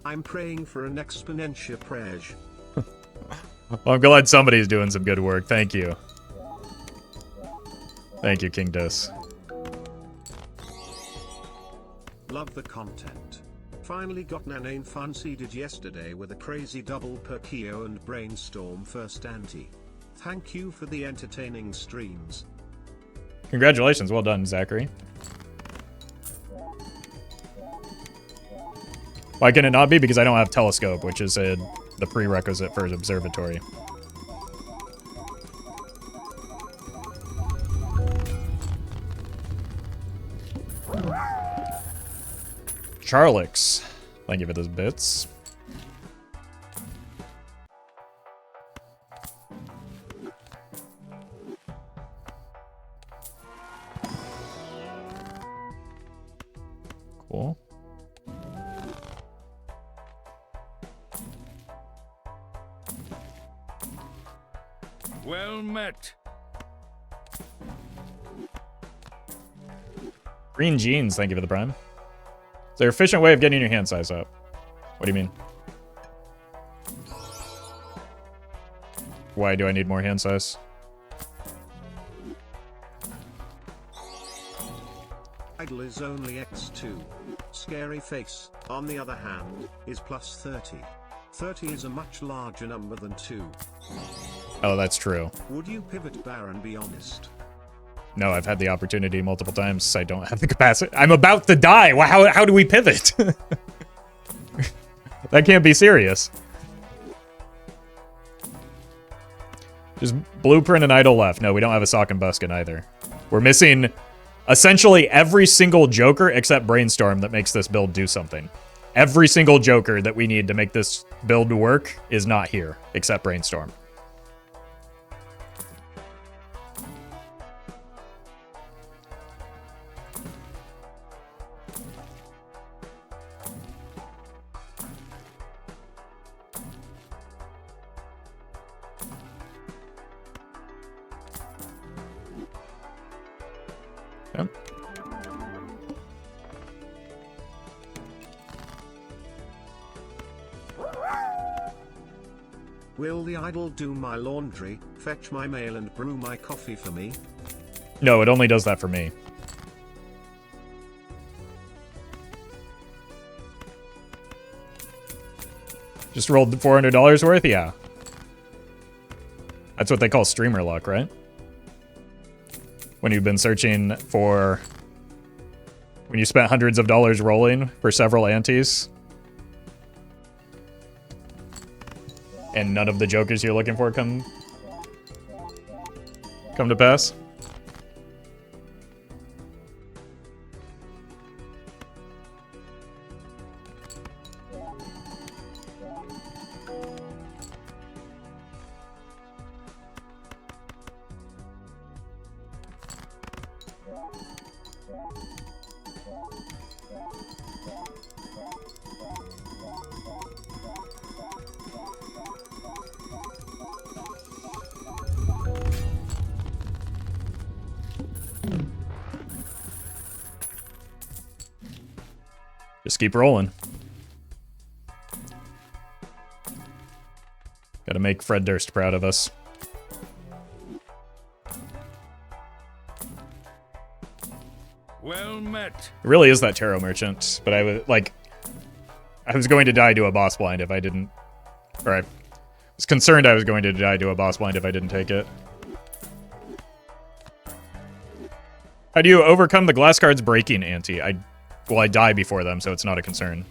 I'm praying for an exponential prayer. Well, I'm glad somebody's doing some good work. Thank you. Thank you, King Dis. Love the content. Finally got Nanane unseeded yesterday with a crazy double Perkeo and brainstorm first ante. Thank you for the entertaining streams. Congratulations. Well done, Zachary. Why can it not be? Because I don't have telescope, which is the prerequisite for observatory. Charlix. Thank you for those bits. Cool. Well met. Green jeans, thank you for the prime. Is there an efficient way of getting your hand size up? What do you mean? why do I need more hand size? Idle is only x2. Scary face, on the other hand, is plus 30. 30 is a much larger number than 2. Oh, that's true. Would you pivot Baron, be honest? No, I've had the opportunity multiple times. I don't have the capacity. I'm about to die. How do we pivot? That can't be serious. Just blueprint and idle left. No, we don't have a sock and buskin either. We're missing essentially every single joker except brainstorm that makes this build do something. Every single joker that we need to make this build work is not here except brainstorm. Yep. Will the idol do my laundry, fetch my mail and brew my coffee for me? No, it only does that for me. Just rolled $400 worth? Yeah. That's what they call streamer luck, right? When you've been searching for... When you spent hundreds of dollars rolling for several antes. And none of the jokers you're looking for come to pass. Just keep rolling. Gotta make Fred Durst proud of us. Well met. It really is that tarot merchant, but I was going to die to a boss blind if I didn't, or I was concerned I was going to die to a boss blind if I didn't take it. How do you overcome the glass cards breaking ante? Well, I die before them, so it's not a concern.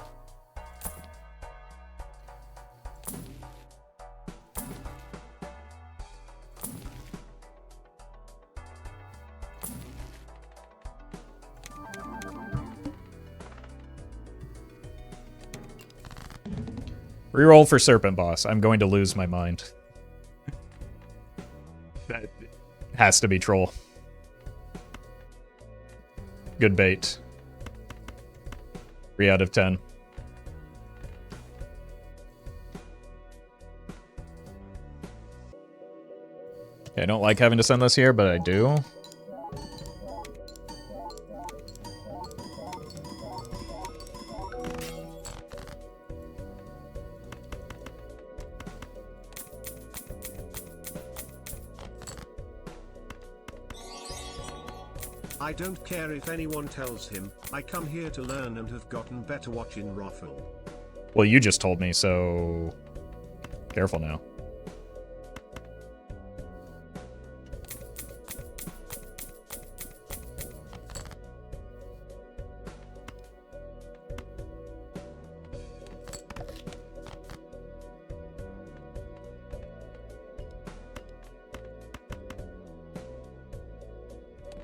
Reroll for Serpent Boss. I'm going to lose my mind. That has to be troll. Good bait. 3 out of 10. Okay, I don't like having to send this here, but I do. I don't care if anyone tells him, I come here to learn and have gotten better watching Roffle. Well, you just told me, so... Careful now.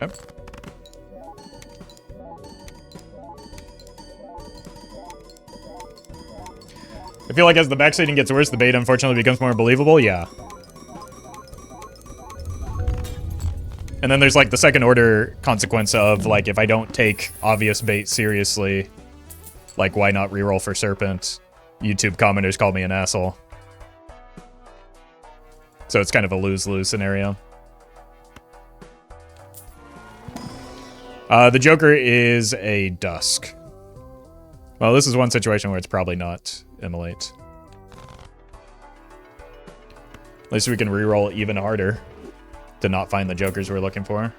Yep. I feel like as the backseating gets worse, the bait unfortunately becomes more believable. Yeah. And then there's like the second order consequence of like, if I don't take obvious bait seriously, like why not reroll for Serpent? YouTube commenters call me an asshole. So it's kind of a lose-lose scenario. The Joker is a Dusk. Well, this is one situation where it's probably not Immolate. At least we can reroll even harder to not find the jokers we're looking for.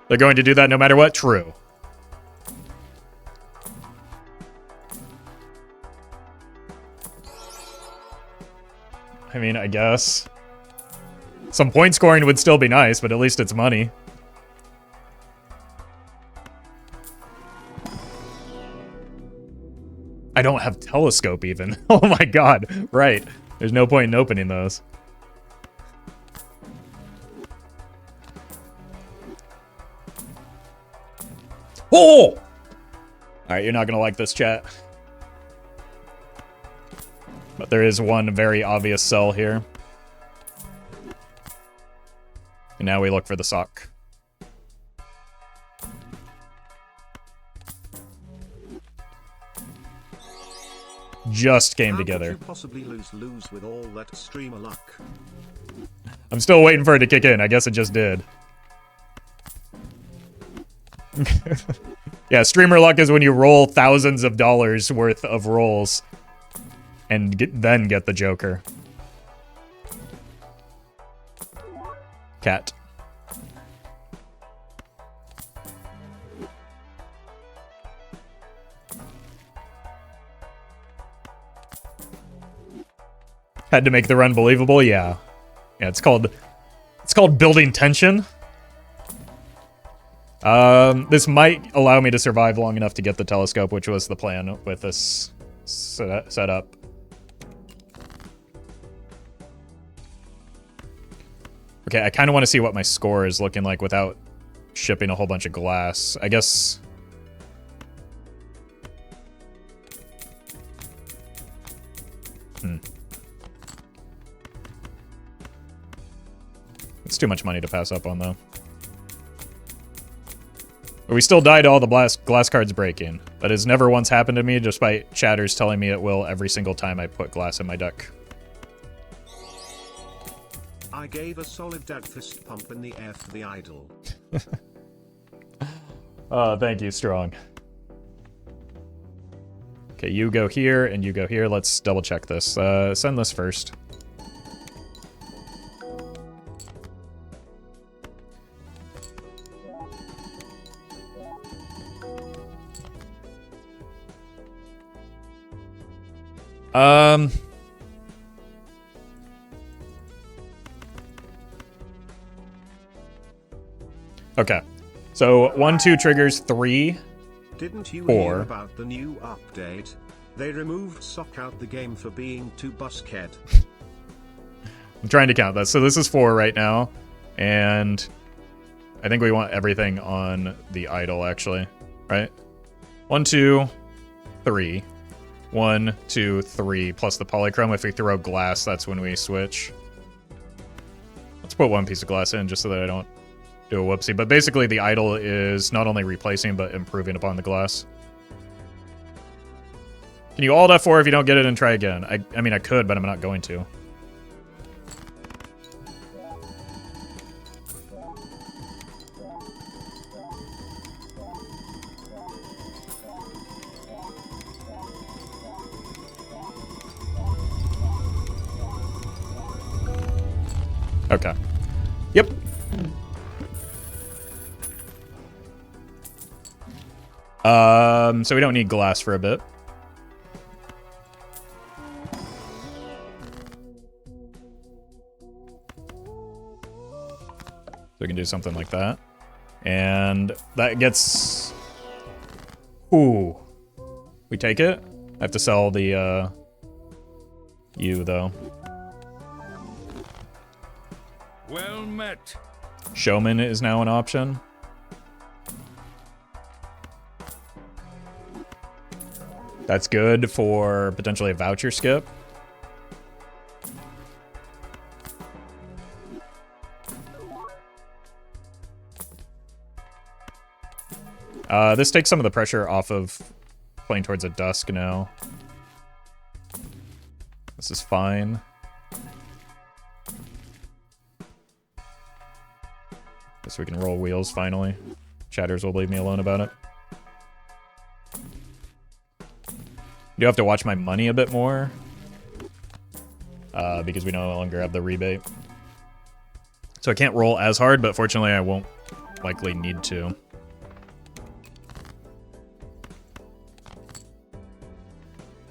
They're going to do that no matter what? True. I mean, I guess. Some point scoring would still be nice, but at least it's money. I don't have telescope even. Oh my god. Right. There's no point in opening those. Oh! Alright, you're not gonna like this, chat. But there is one very obvious sell here. And now we look for the sock. Just came together. How could you possibly lose with all that streamer luck? I'm still waiting for it to kick in. I guess it just did. Yeah, streamer luck is when you roll thousands of dollars worth of rolls and then get the Joker. Cat. Had to make the run believable, yeah. Yeah, it's called building tension. This might allow me to survive long enough to get the telescope, which was the plan with this setup. Okay, I kind of want to see what my score is looking like without shipping a whole bunch of glass. I guess... It's too much money to pass up on, though. But we still die to all the glass cards breaking. That has never once happened to me, despite chatters telling me it will every single time I put glass in my deck. I gave a solid dad fist pump in the air for the idol. Oh, thank you, Strong. Okay, you go here, and you go here. Let's double check this. Send this first. Okay. So 1, 2 triggers, 3. Didn't you 4. hear about the new update? They removed Sock out the game for being too buskhead. I'm trying to count that. So this is 4 right now. And I think we want everything on the idol, actually. Right? 1, 2, 3. 1, 2, 3, plus the polychrome. If we throw glass, that's when we switch. Let's put 1 piece of glass in just so that I don't do a whoopsie. But basically, the idol is not only replacing, but improving upon the glass. Can you alt F4 if you don't get it and try again? I mean, I could, but I'm not going to. Okay. Yep. So we don't need glass for a bit. So we can do something like that. And that gets... Ooh. We take it? I have to sell the, U, though. Well met. Showman is now an option. That's good for potentially a voucher skip. This takes some of the pressure off of playing towards a dusk now. This is fine. Guess we can roll wheels finally. Chatters will leave me alone about it. Do have to watch my money a bit more. because we no longer have the rebate. So I can't roll as hard, but fortunately I won't likely need to.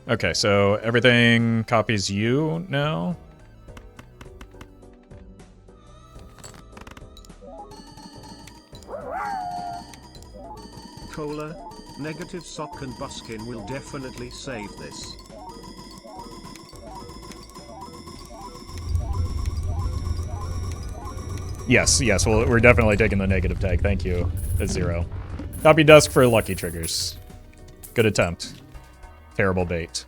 Okay, so everything copies you now. Cola, negative sock and buskin will definitely save this. Yes, yes, well, we're definitely taking the negative tag. Thank you, Zero. Copy Dusk for lucky triggers. Good attempt. Terrible bait.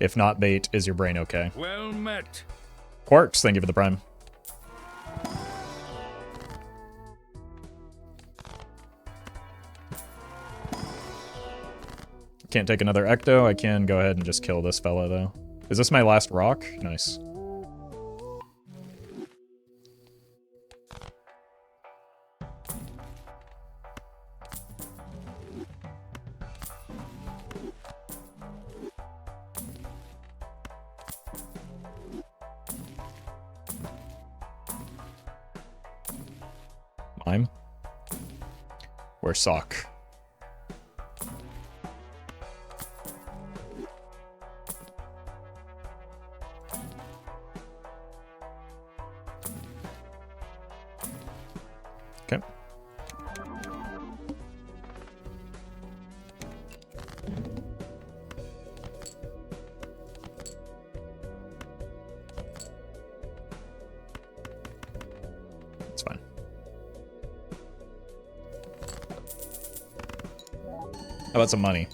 If not bait, is your brain okay? Well met. Quarks, thank you for the prime. Can't take another Ecto. I can go ahead and just kill this fella, though. Is this my last rock? Nice. Mime. Where's Sock? Okay. It's fine. How about some money?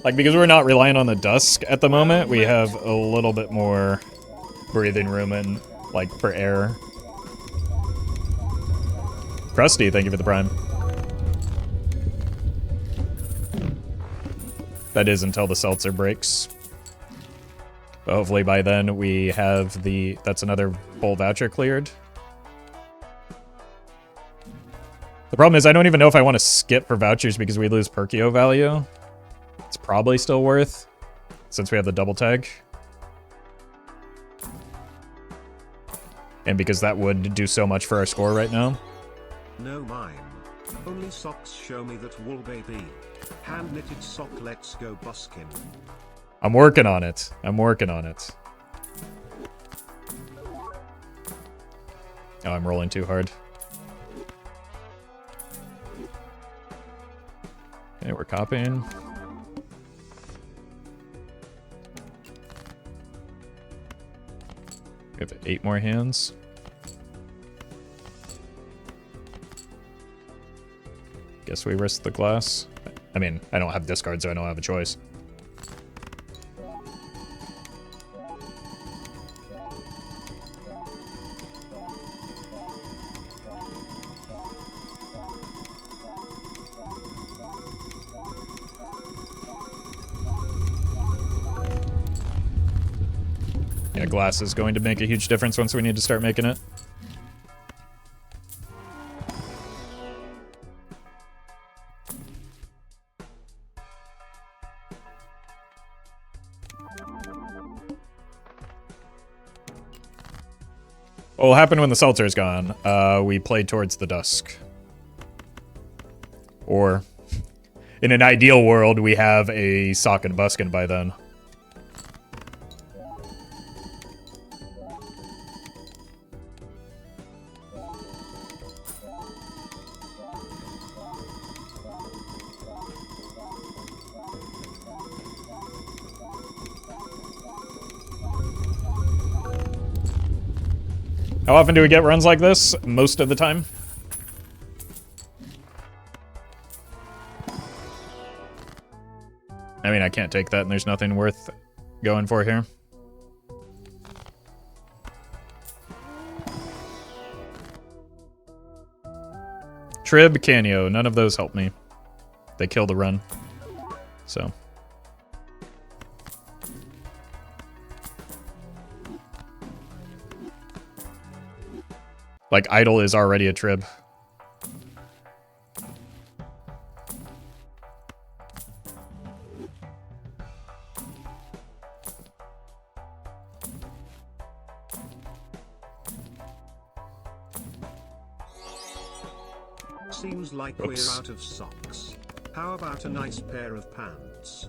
Like, because we're not relying on the dusk at the moment, we have a little bit more breathing room and, like, for air. Krusty, thank you for the prime. That is until the seltzer breaks. But hopefully by then we have the... That's another full voucher cleared. The problem is I don't even know if I want to skip for vouchers because we lose Perkeo value. It's probably still worth, since we have the double tag. And because that would do so much for our score right now. No mime. Only socks show me that wool baby. Hand knitted sock, let's go buskin. I'm working on it. I'm working on it. Oh, I'm rolling too hard. Okay, we're copying. We have 8 more hands. Guess we risk the glass. I mean, I don't have discard, so I don't have a choice. Yeah, glass is going to make a huge difference once we need to start making it. What will happen when the seltzer is gone? We play towards the dusk. Or, in an ideal world, we have a sock and buskin by then. How often do we get runs like this? Most of the time. I mean, I can't take that, and there's nothing worth going for here. Trib, Canio, none of those help me. They kill the run. So. Like, Idle is already a Trib. seems like Oops. we're out of socks. How about a nice pair of pants?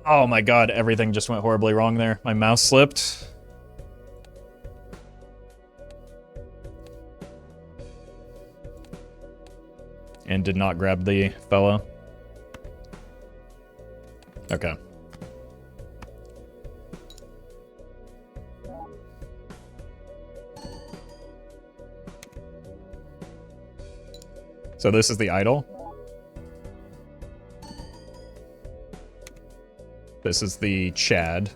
Oh my god, everything just went horribly wrong there. My mouse slipped. And did not grab the fellow. Okay. So this is the idol. This is the Chad.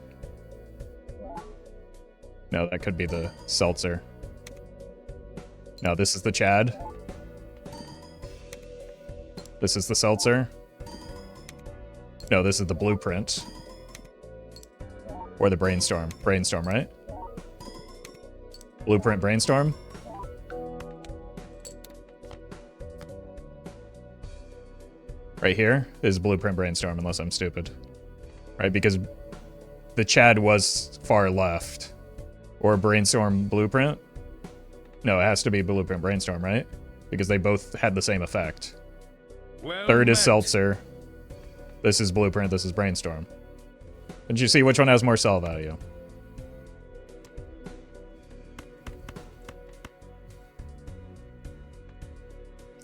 No, that could be the seltzer. No, this is the Chad. This is the seltzer. No, this is the blueprint. Or the brainstorm. Brainstorm, right? Blueprint brainstorm. Right here is blueprint brainstorm, unless I'm stupid. Right, because the Chad was far left. Or brainstorm blueprint. No, it has to be blueprint brainstorm, right? Because they both had the same effect. Well Third is met. seltzer. This is blueprint, this is brainstorm. Did you see which one has more sell value?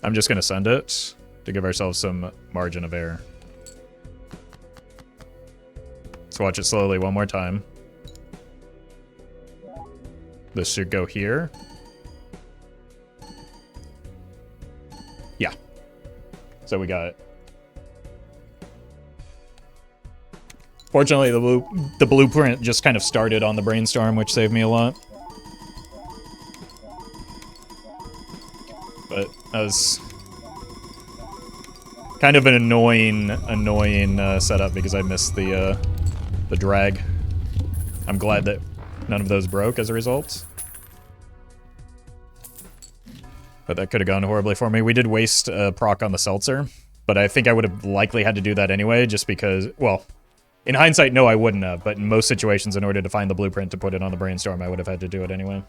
I'm just gonna send it to give ourselves some margin of error. Let's watch it slowly one more time. This should go here. Yeah. So we got it. Fortunately, the blueprint just kind of started on the brainstorm, which saved me a lot. But that was kind of an annoying setup because I missed the drag. I'm glad that none of those broke as a result. But that could have gone horribly for me. We did waste a proc on the seltzer, but I think I would have likely had to do that anyway, just because, well, in hindsight, no, I wouldn't have, but in most situations, in order to find the blueprint to put it on the brainstorm, I would have had to do it anyway.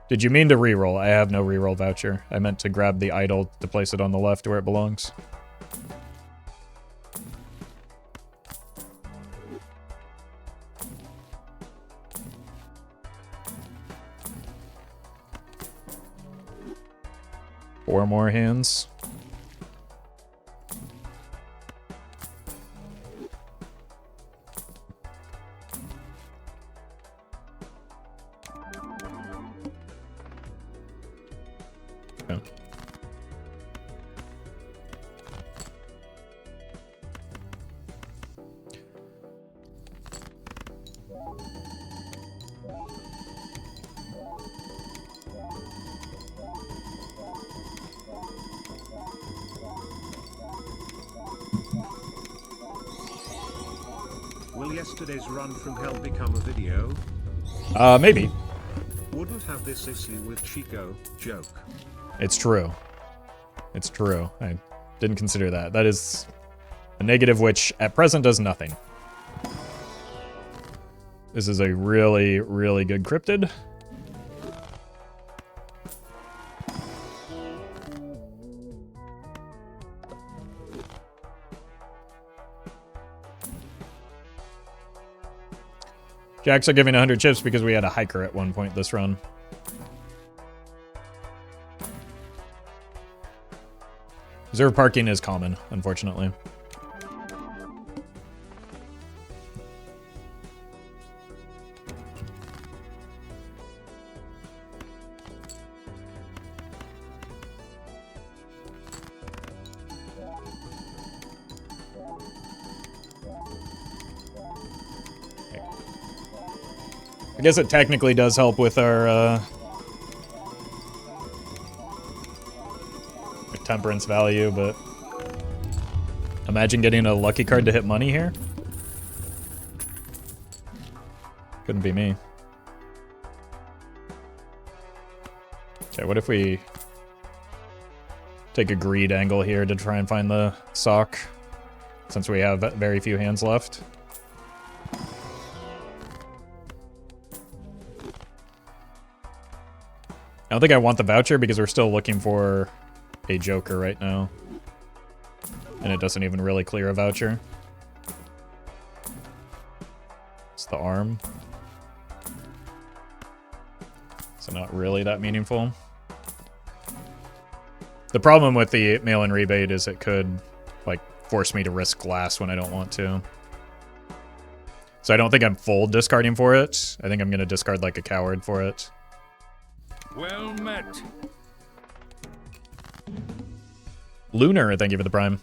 Did you mean to reroll? I have no reroll voucher. I meant to grab the idol to place it on the left where it belongs. Four more hands. Okay. Will yesterday's run from hell become a video? Maybe. Wouldn't have this issue with Chico, joke. It's true. It's true. I didn't consider that. That is a negative which at present does nothing. This is a really, really good cryptid. Jacks are giving 100 chips because we had a hiker at one point this run. Reserve parking is common, unfortunately. I guess it technically does help with our temperance value, but imagine getting a lucky card to hit money here. Couldn't be me. Okay, what if we take a greed angle here to try and find the sock, since we have very few hands left? I don't think I want the voucher because we're still looking for a joker right now. And it doesn't even really clear a voucher. It's the arm. So not really that meaningful. The problem with the mail-in rebate is it could, like, force me to risk glass when I don't want to. So I don't think I'm full discarding for it. I think I'm going to discard like a coward for it. Well met. Lunar, thank you for the prime.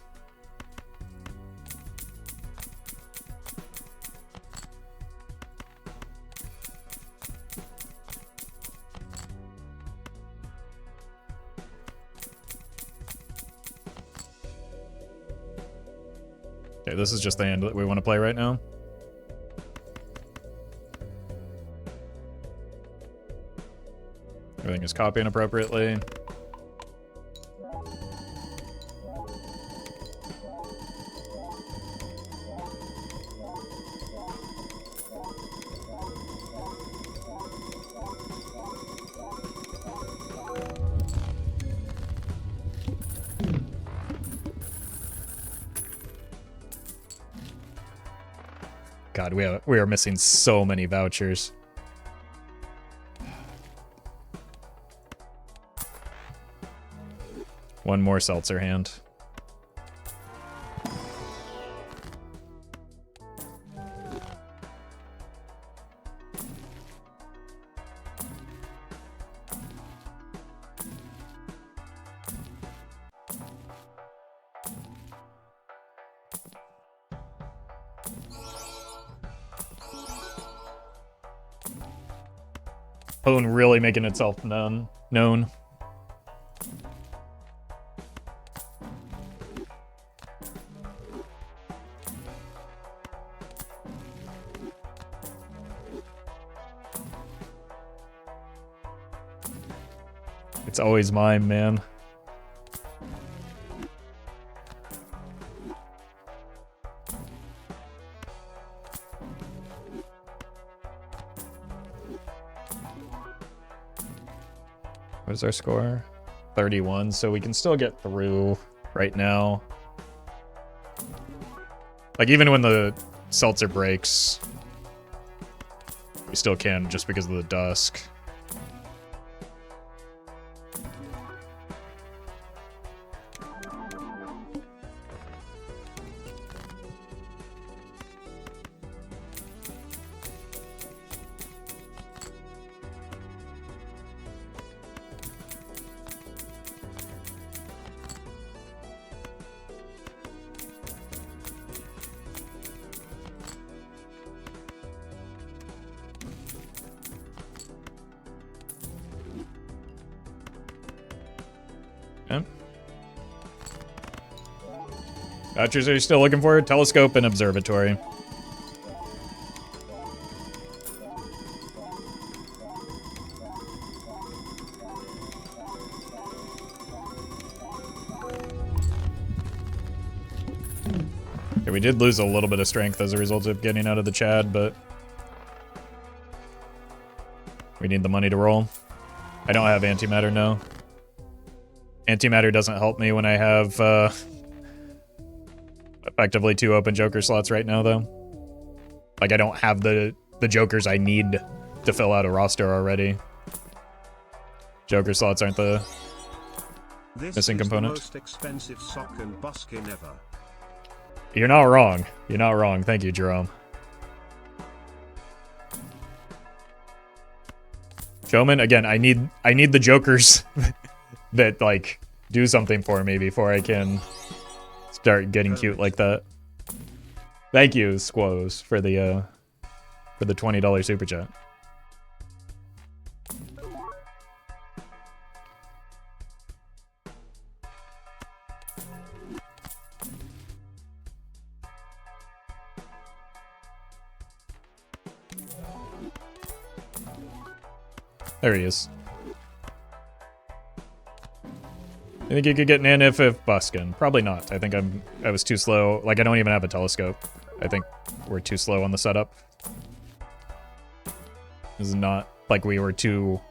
Okay, this is just the hand that we want to play right now. Everything is copying appropriately. God, we are missing so many vouchers. One more seltzer hand. Phone really making itself known. It's always mine, man. What is our score? 31, so we can still get through right now. Like, even when the seltzer breaks, we still can just because of the dusk. Vouchers are you still looking for? Telescope and observatory. Okay, we did lose a little bit of strength as a result of getting out of the Chad, but we need the money to roll. I don't have antimatter, no. Antimatter doesn't help me when I have effectively 2 open joker slots right now, though. Like, I don't have the jokers I need to fill out a roster already. Joker slots aren't the missing component. This is the most expensive sock and buskin ever. You're not wrong. You're not wrong. Thank you, Jerome. Showman, again, I need the jokers that, like, do something for me before I can start getting cute like that. Thank you, Squoz, for the $20 super chat. There he is. I think you could get an if buskin. Probably not. I think I was too slow. Like, I don't even have a telescope. I think we're too slow on the setup. This is not like we were too...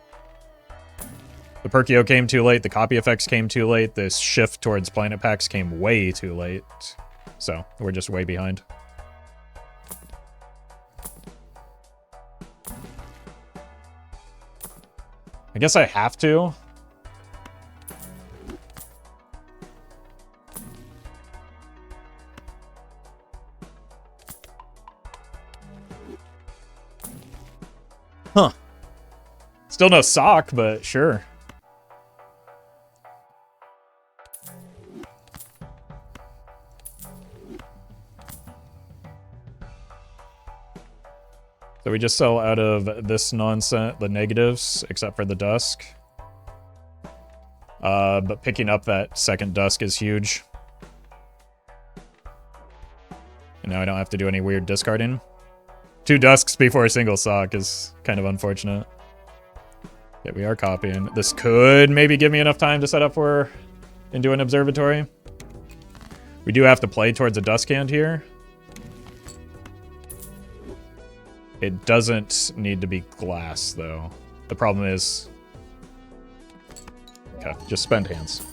The Perkeo came too late, the copy effects came too late, this shift towards planet packs came way too late. So, we're just way behind. I guess I have to. Huh. Still no sock, but sure. So we just sell out of this nonsense, the negatives, except for the dusk. But picking up that second dusk is huge. And now I don't have to do any weird discarding. 2 dusks before a single sock is kind of unfortunate. Yeah, we are copying. This could maybe give me enough time to set up for into an observatory. We do have to play towards a dusk hand here. It doesn't need to be glass, though. The problem is... Okay, just spend hands.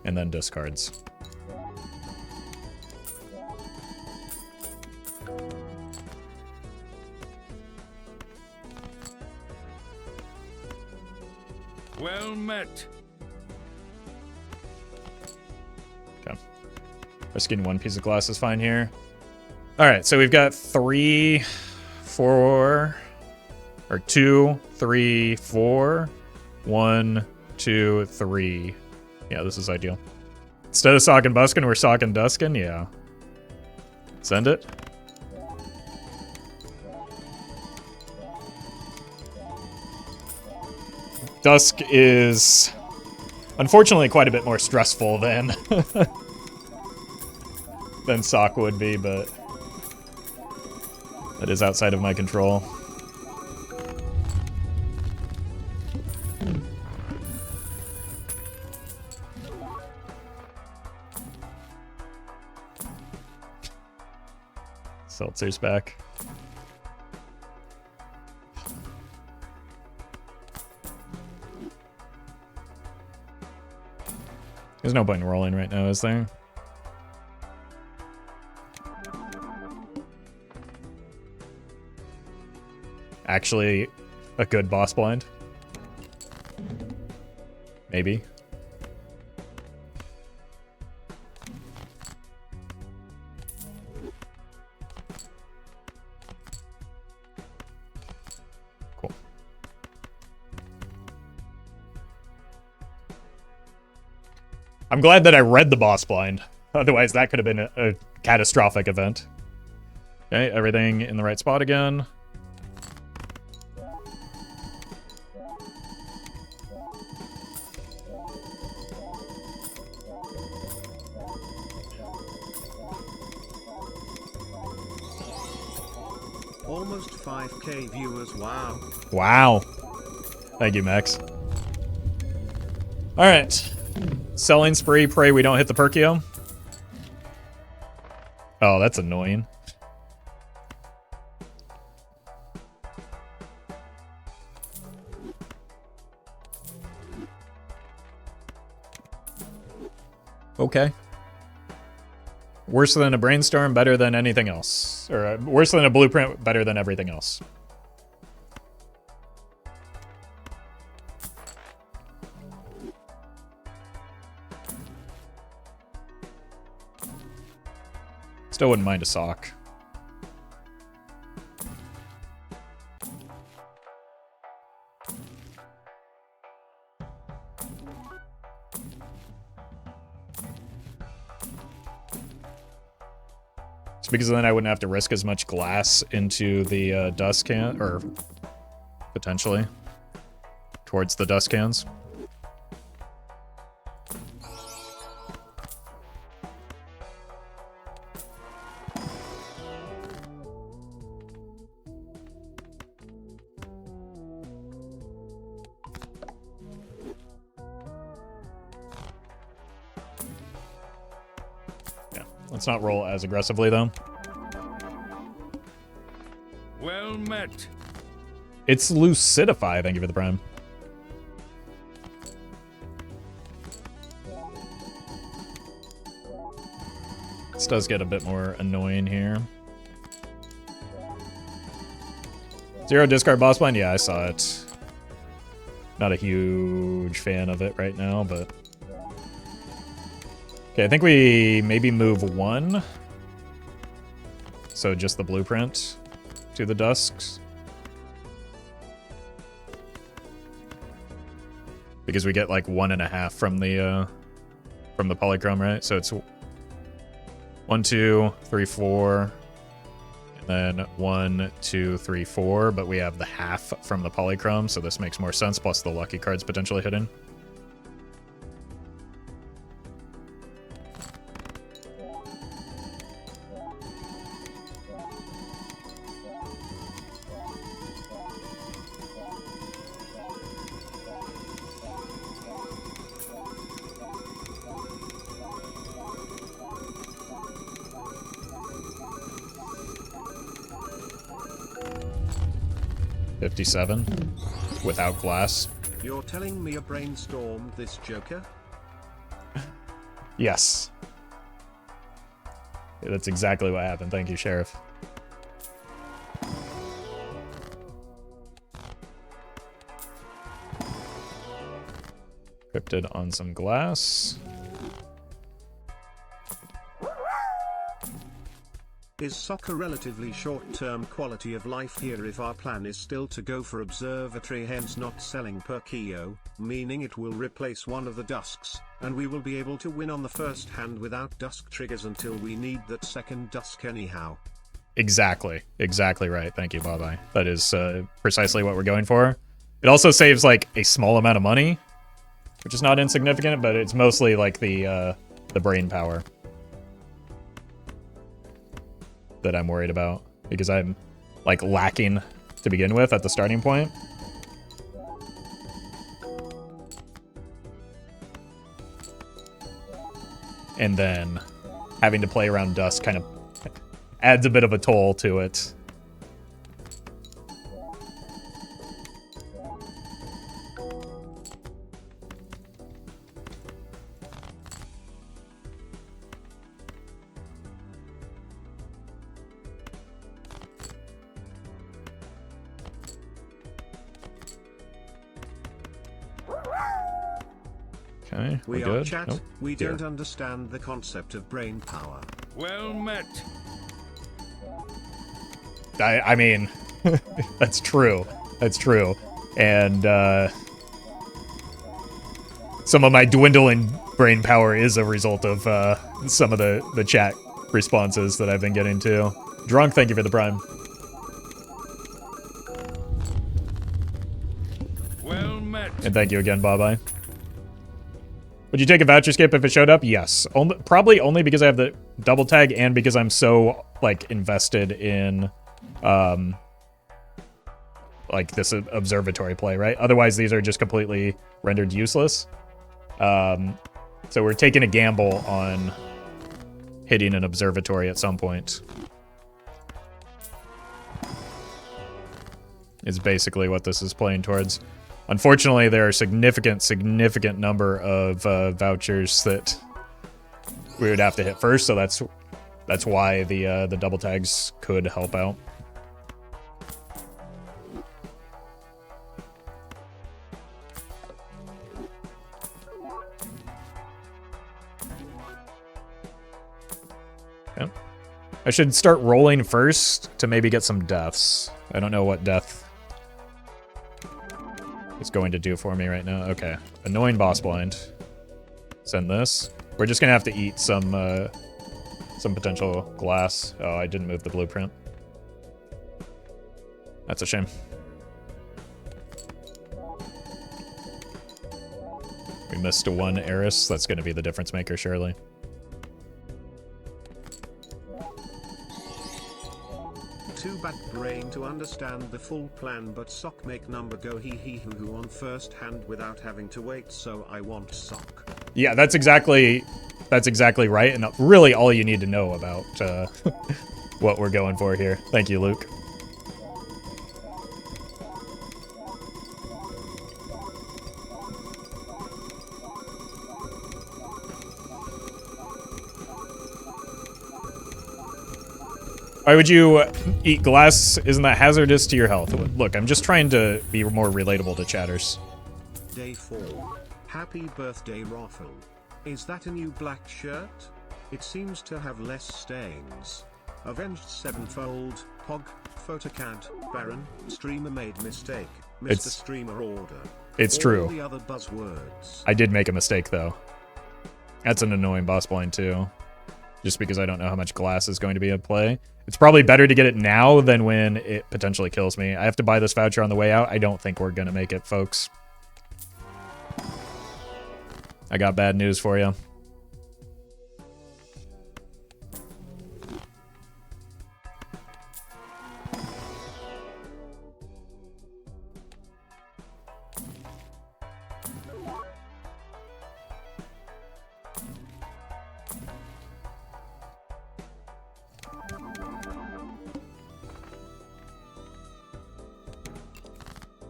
And then discards. Well met. Okay. Risking 1 piece of glass is fine here. Alright, so we've got 3, 4, or 2, 3, 4, 1, 2, 3. Yeah, this is ideal. Instead of sock and buskin', we're sock and duskin', yeah. Send it. Dusk is unfortunately quite a bit more stressful than than sock would be, but that is outside of my control. Seltzer's back. There's no point in rolling right now, is there? Actually, a good boss blind? Maybe. Cool. I'm glad that I read the boss blind. Otherwise, that could have been a catastrophic event. Okay, everything in the right spot again. Almost 5k viewers, wow. Wow. Thank you, Max. Alright. Selling spree, pray we don't hit the Perkeo. Oh, that's annoying. Okay. Worse than a brainstorm, better than anything else. Or worse than a blueprint, better than everything else. Still wouldn't mind a sock. It's because then I wouldn't have to risk as much glass into the dust can, or potentially towards the dust cans. Let's not roll as aggressively, though. Well met. It's Lucidify, thank you for the prime. This does get a bit more annoying here. 0 discard boss blind? Yeah, I saw it. Not a huge fan of it right now, but... Okay, I think we maybe move 1. So just the blueprint to the dusks. Because we get like 1.5 from the polychrome, right? So it's 1, 2, 3, 4, and then 1, 2, 3, 4. But we have the half from the polychrome, so this makes more sense. Plus the lucky cards potentially hidden. $57 without glass. You're telling me I brainstormed this Joker? Yes. Yeah, that's exactly what happened. Thank you, Sheriff. Cryptid on some glass. Is soccer relatively short-term quality of life here if our plan is still to go for observatory, hence not selling Perkeo, meaning it will replace one of the dusks, and we will be able to win on the first hand without dusk triggers until we need that second dusk anyhow. Exactly. Exactly right. Thank you, Bye-Bye. That is precisely what we're going for. It also saves like a small amount of money, which is not insignificant, but it's mostly like the brain power that I'm worried about, because I'm like lacking to begin with at the starting point. And then having to play around dust kind of adds a bit of a toll to it. Okay, We we're are good. chat, Nope. we Here. don't understand the concept of brain power. Well met. I mean, that's true. That's true. And some of my dwindling brain power is a result of some of the chat responses that I've been getting to. Drunk, thank you for the prime. Well met. And thank you again, Bye-Bye. Would you take a voucher skip if it showed up? Yes. Probably only because I have the double tag and because I'm so, like, invested in, like, this observatory play, right? Otherwise, these are just completely rendered useless. So we're taking a gamble on hitting an observatory at some point. Is basically what this is playing towards. Unfortunately, there are significant number of vouchers that we would have to hit first, so that's why the double tags could help out. Okay. I should start rolling first to maybe get some deaths. I don't know what death it's going to do for me right now. Okay. Annoying boss blind. Send this. We're just gonna have to eat some potential glass. Oh, I didn't move the blueprint. That's a shame. We missed a 1 Eris. That's gonna be the difference maker, surely. Too bad brain to understand the full plan, but sock make number go hee hee hoo hoo on first hand without having to wait, so I want sock. Yeah, that's exactly right, and really all you need to know about what we're going for here. Thank you, Luke. Why would you eat glass? Isn't that hazardous to your health? Look, I'm just trying to be more relatable to chatters. Day 4. Happy birthday, Roffle. Is that a new black shirt? It seems to have less stains. Avenged sevenfold. Pog. Photocad. Baron. Streamer made mistake. Mr. Streamer order. It's All true. the other buzzwords. I did make a mistake, though. That's an annoying boss blind, too. Just because I don't know how much glass is going to be at play. It's probably better to get it now than when it potentially kills me. I have to buy this voucher on the way out. I don't think we're going to make it, folks. I got bad news for you.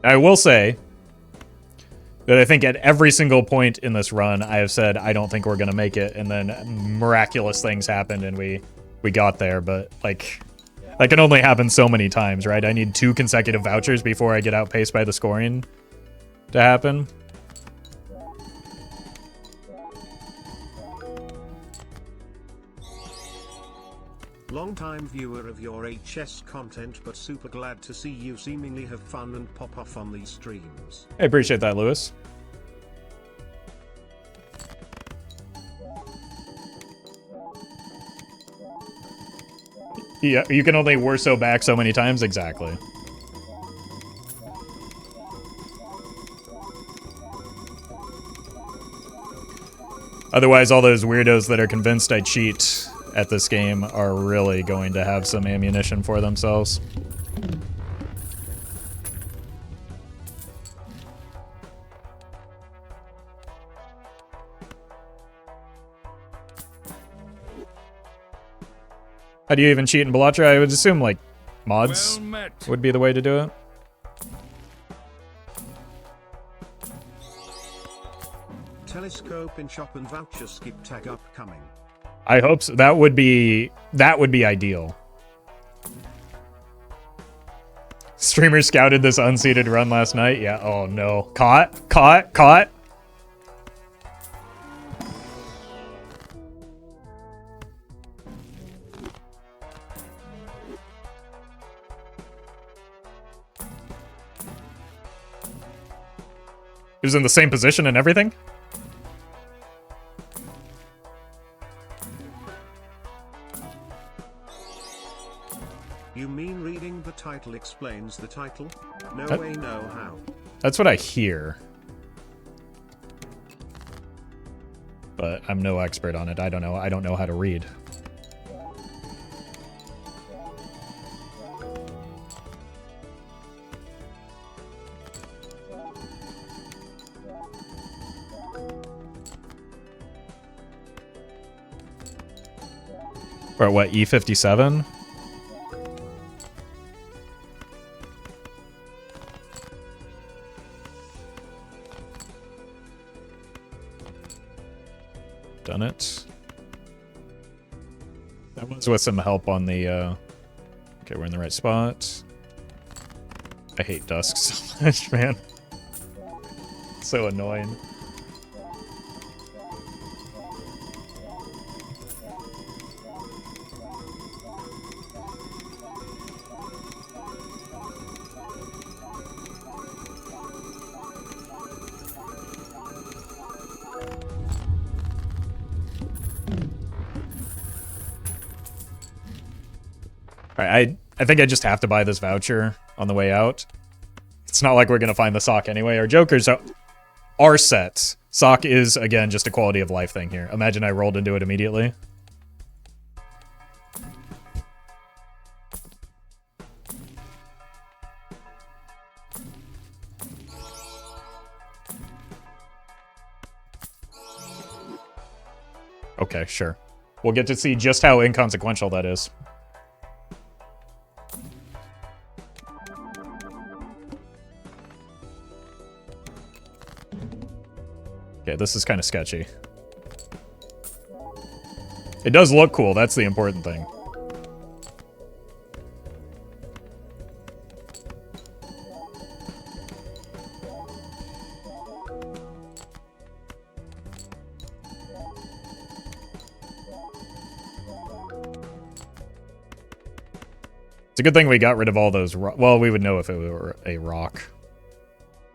I will say that I think at every single point in this run, I have said, I don't think we're going to make it, and then miraculous things happened and we got there, but, like, that can only happen so many times, right? I need 2 consecutive vouchers before I get outpaced by the scoring to happen. Long-time viewer of your HS content, but super glad to see you seemingly have fun and pop off on these streams. I appreciate that, Lewis. Yeah, you can only Warso back so many times, exactly. Otherwise, all those weirdos that are convinced I cheat at this game are really going to have some ammunition for themselves. How do you even cheat in Balatro? I would assume, like, mods would be the way to do it. Telescope in shop and voucher skip tag upcoming. I hope so. That would be ideal. Streamer scouted this unseeded run last night. Yeah, oh no. Caught. He was in the same position and everything? You mean reading the title explains the title? No way, no how. That's what I hear. But I'm no expert on it. I don't know. I don't know how to read. Or what, E57? Done it. That was with some help on the, okay, we're in the right spot. I hate dusk so much, man. So annoying. Alright, I think I just have to buy this voucher on the way out. It's not like we're gonna find the sock anyway. Our jokers are set. Sock is, again, just a quality of life thing here. Imagine I rolled into it immediately. Okay, sure. We'll get to see just how inconsequential that is. Okay, this is kind of sketchy. It does look cool, that's the important thing. It's a good thing we got rid of all those well, we would know if it were a rock.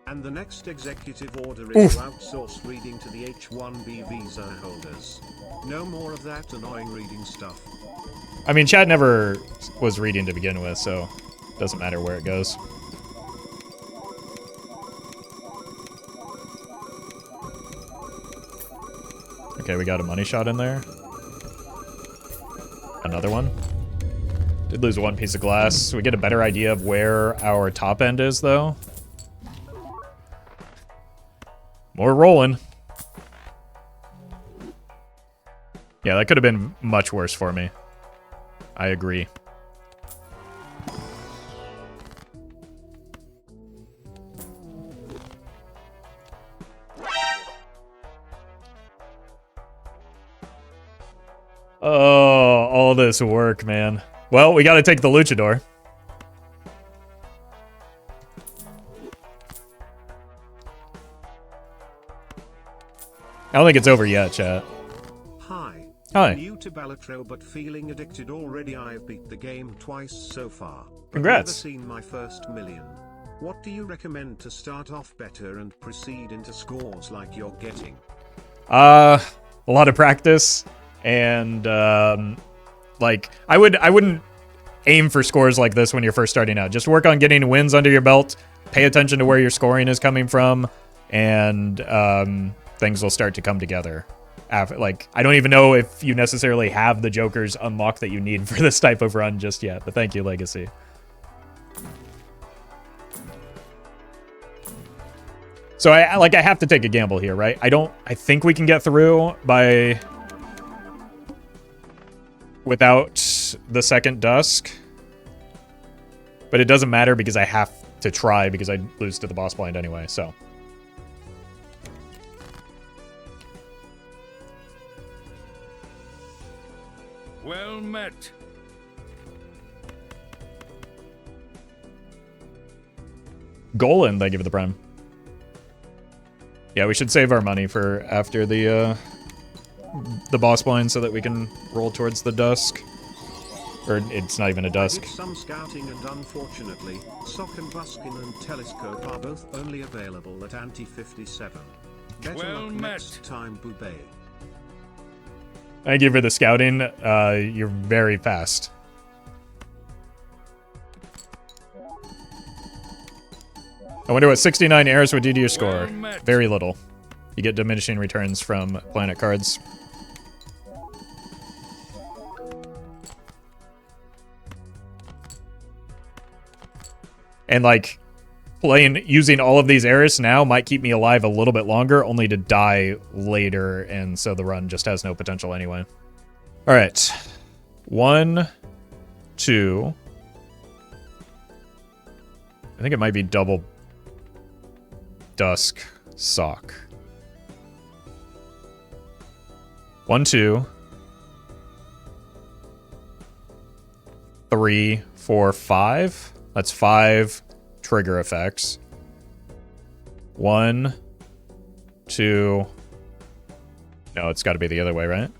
And the next executive order is to outsource reading to the H-1B visa holders. No more of that annoying reading stuff. I mean, Chad never was reading to begin with, so it doesn't matter where it goes. Okay, we got a money shot in there. Another one. Did lose one piece of glass. We get a better idea of where our top end is, though. More rolling. Yeah, that could have been much worse for me. I agree. Oh, all this work, man. Well, we gotta take the luchador. I don't think it's over yet, chat. Hi. Hi. New to Balatro but feeling addicted already. I've beat the game twice so far. Congrats. Never seen my first million. What do you recommend to start off better and proceed into scores like you're getting? A lot of practice and like I wouldn't aim for scores like this when you're first starting out. Just work on getting wins under your belt. Pay attention to where your scoring is coming from, and things will start to come together. Like, I don't even know if you necessarily have the jokers unlocked that you need for this type of run just yet, but thank you, Legacy. So I have to take a gamble here, right? I think we can get through without the second dusk. But it doesn't matter because I have to try because I lose to the boss blind anyway, so. Well met. Golan, thank you for the prime. Yeah, we should save our money for after the boss blind so that we can roll towards the dusk. Or it's not even a dusk. I did some scouting and unfortunately, Sock and Buskin and Telescope are both only available at Ante 57. Better Well luck met. next time, Boubet. Thank you for the scouting. You're very fast. I wonder what 69 errors would do to your score. Very little. You get diminishing returns from planet cards. And like, using all of these errors now might keep me alive a little bit longer, only to die later, and so the run just has no potential anyway. All right. 1, 2. I think it might be double dusk sock. 1, 2. 3, 4, 5. That's 5 trigger effects. 1, 2. No, it's got to be the other way, right?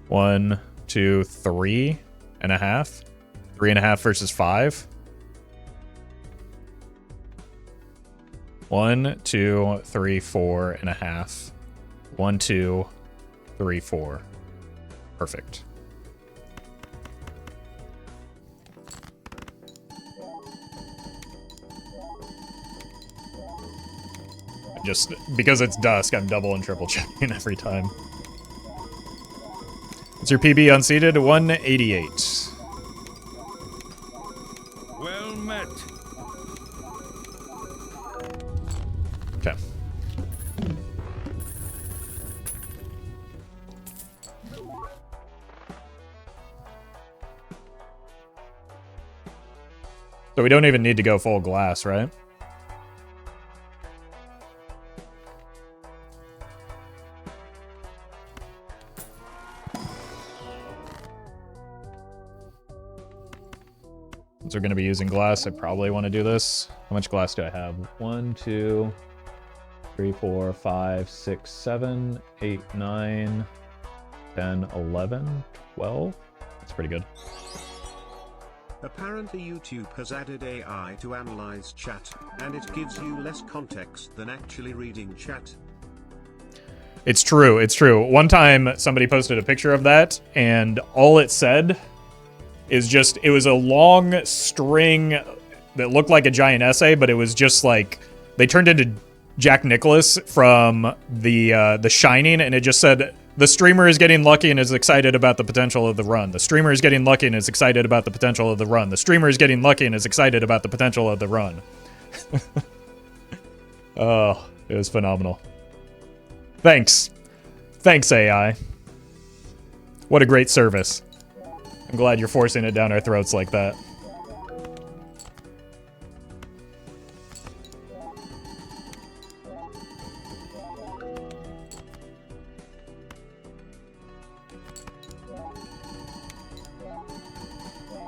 1, 2, 3.5. 3.5 versus 5. 1, 2, 3, 4.5. 1, 2, 3, 4. Perfect. Just because it's dusk, I'm double and triple checking every time. It's your PB unseeded? 188. Well met. Okay. So we don't even need to go full glass, right? Since we're going to be using glass, I probably want to do this. How much glass do I have? 1, 2, 3, 4, 5, 6, 7, 8, 9, 10, 11, 12. That's pretty good. Apparently YouTube has added AI to analyze chat, and it gives you less context than actually reading chat. It's true, it's true. One time somebody posted a picture of that, and all it said is just, it was a long string that looked like a giant essay, but it was just like, they turned into Jack Nicklaus from The Shining, and it just said, the streamer is getting lucky and is excited about the potential of the run. The streamer is getting lucky and is excited about the potential of the run. The streamer is getting lucky and is excited about the potential of the run. Oh, it was phenomenal. Thanks. Thanks, AI. What a great service. I'm glad you're forcing it down our throats like that.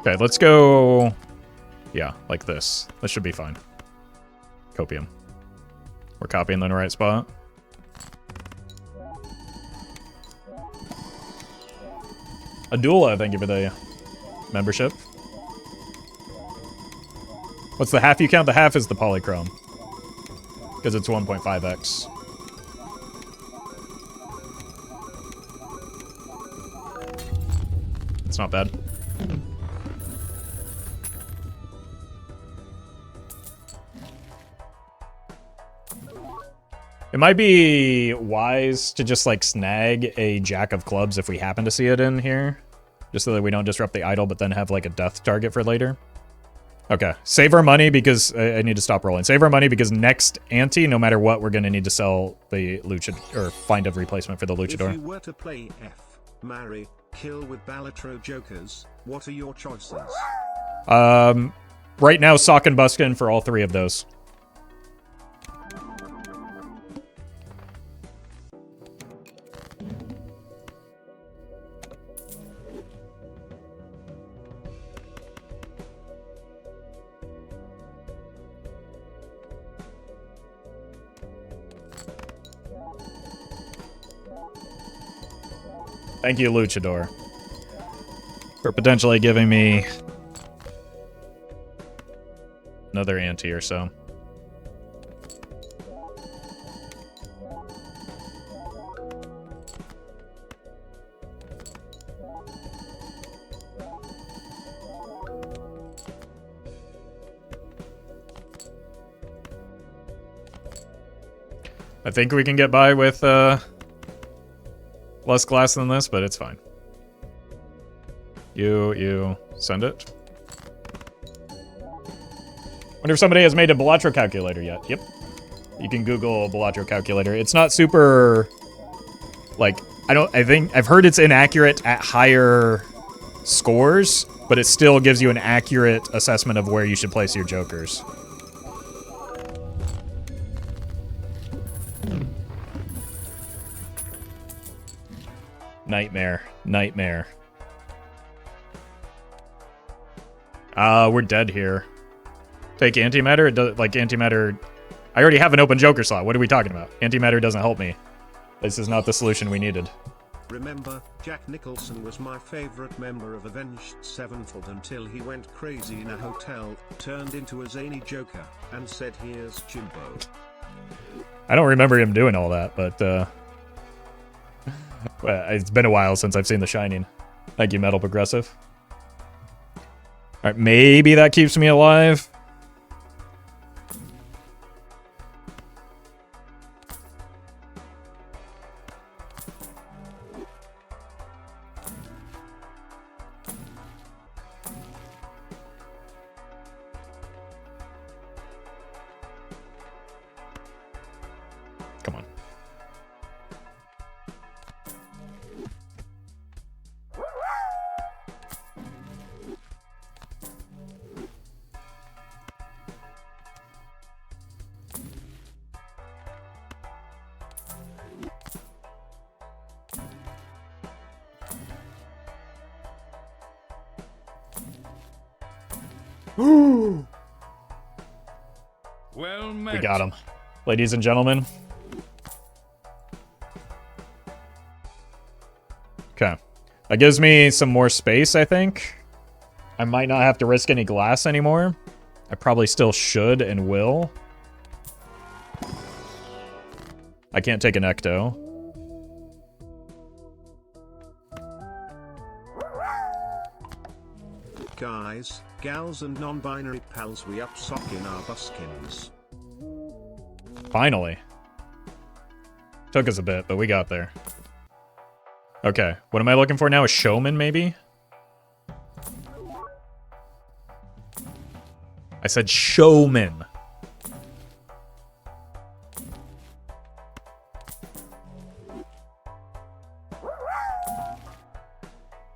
Okay, let's go... Yeah, like this. This should be fine. Copium. We're copying in the right spot. Adula, thank you for the membership. What's the half you count? The half is the polychrome. Because it's 1.5x. It's not bad. It might be wise to just, like, snag a Jack of Clubs if we happen to see it in here. Just so that we don't disrupt the idol, but then have, like, a death target for later. Okay. Save our money because... I need to stop rolling. Save our money because next ante, no matter what, we're going to need to sell the Luchador... Or find a replacement for the Luchador. If you were to play F, marry, kill with Balatro Jokers, what are your choices? Right now, Sock and Buskin for all three of those. Thank you, Luchador, for potentially giving me another ante or so. I think we can get by with less glass than this, but it's fine. You send it. Wonder if somebody has made a Balatro calculator yet. Yep. You can Google Balatro calculator. It's not super, like, I think I've heard it's inaccurate at higher scores, but it still gives you an accurate assessment of where you should place your jokers. Nightmare. Nightmare. We're dead here. Take antimatter? It does, like, antimatter... I already have an open joker slot. What are we talking about? Antimatter doesn't help me. This is not the solution we needed. Remember, Jack Nicholson was my favorite member of Avenged Sevenfold until he went crazy in a hotel, turned into a zany joker, and said, "Here's Jimbo." I don't remember him doing all that, but, well, it's been a while since I've seen The Shining. Thank you, Metal Progressive. Alright, maybe that keeps me alive. Come on. Well met. We got him. Ladies and gentlemen. Okay. That gives me some more space, I think. I might not have to risk any glass anymore. I probably still should and will. I can't take an ecto. Guys, gals and non-binary pals, we up sock in our buskins. Finally. Took us a bit, but we got there. Okay, what am I looking for now? A showman, maybe? I said showman.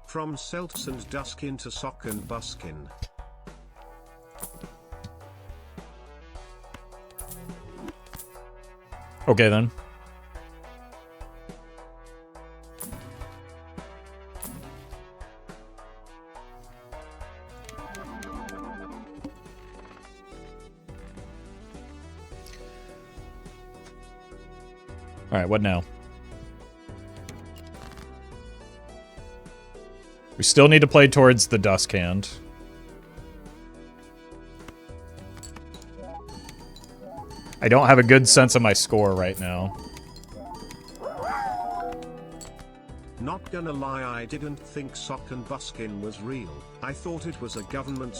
From Celts and Duskin to sock and buskin. Okay, then. Alright, what now? We still need to play towards the Dusk Hand. I don't have a good sense of my score right now. Not gonna lie, I didn't think sock and buskin was real. I thought it was a government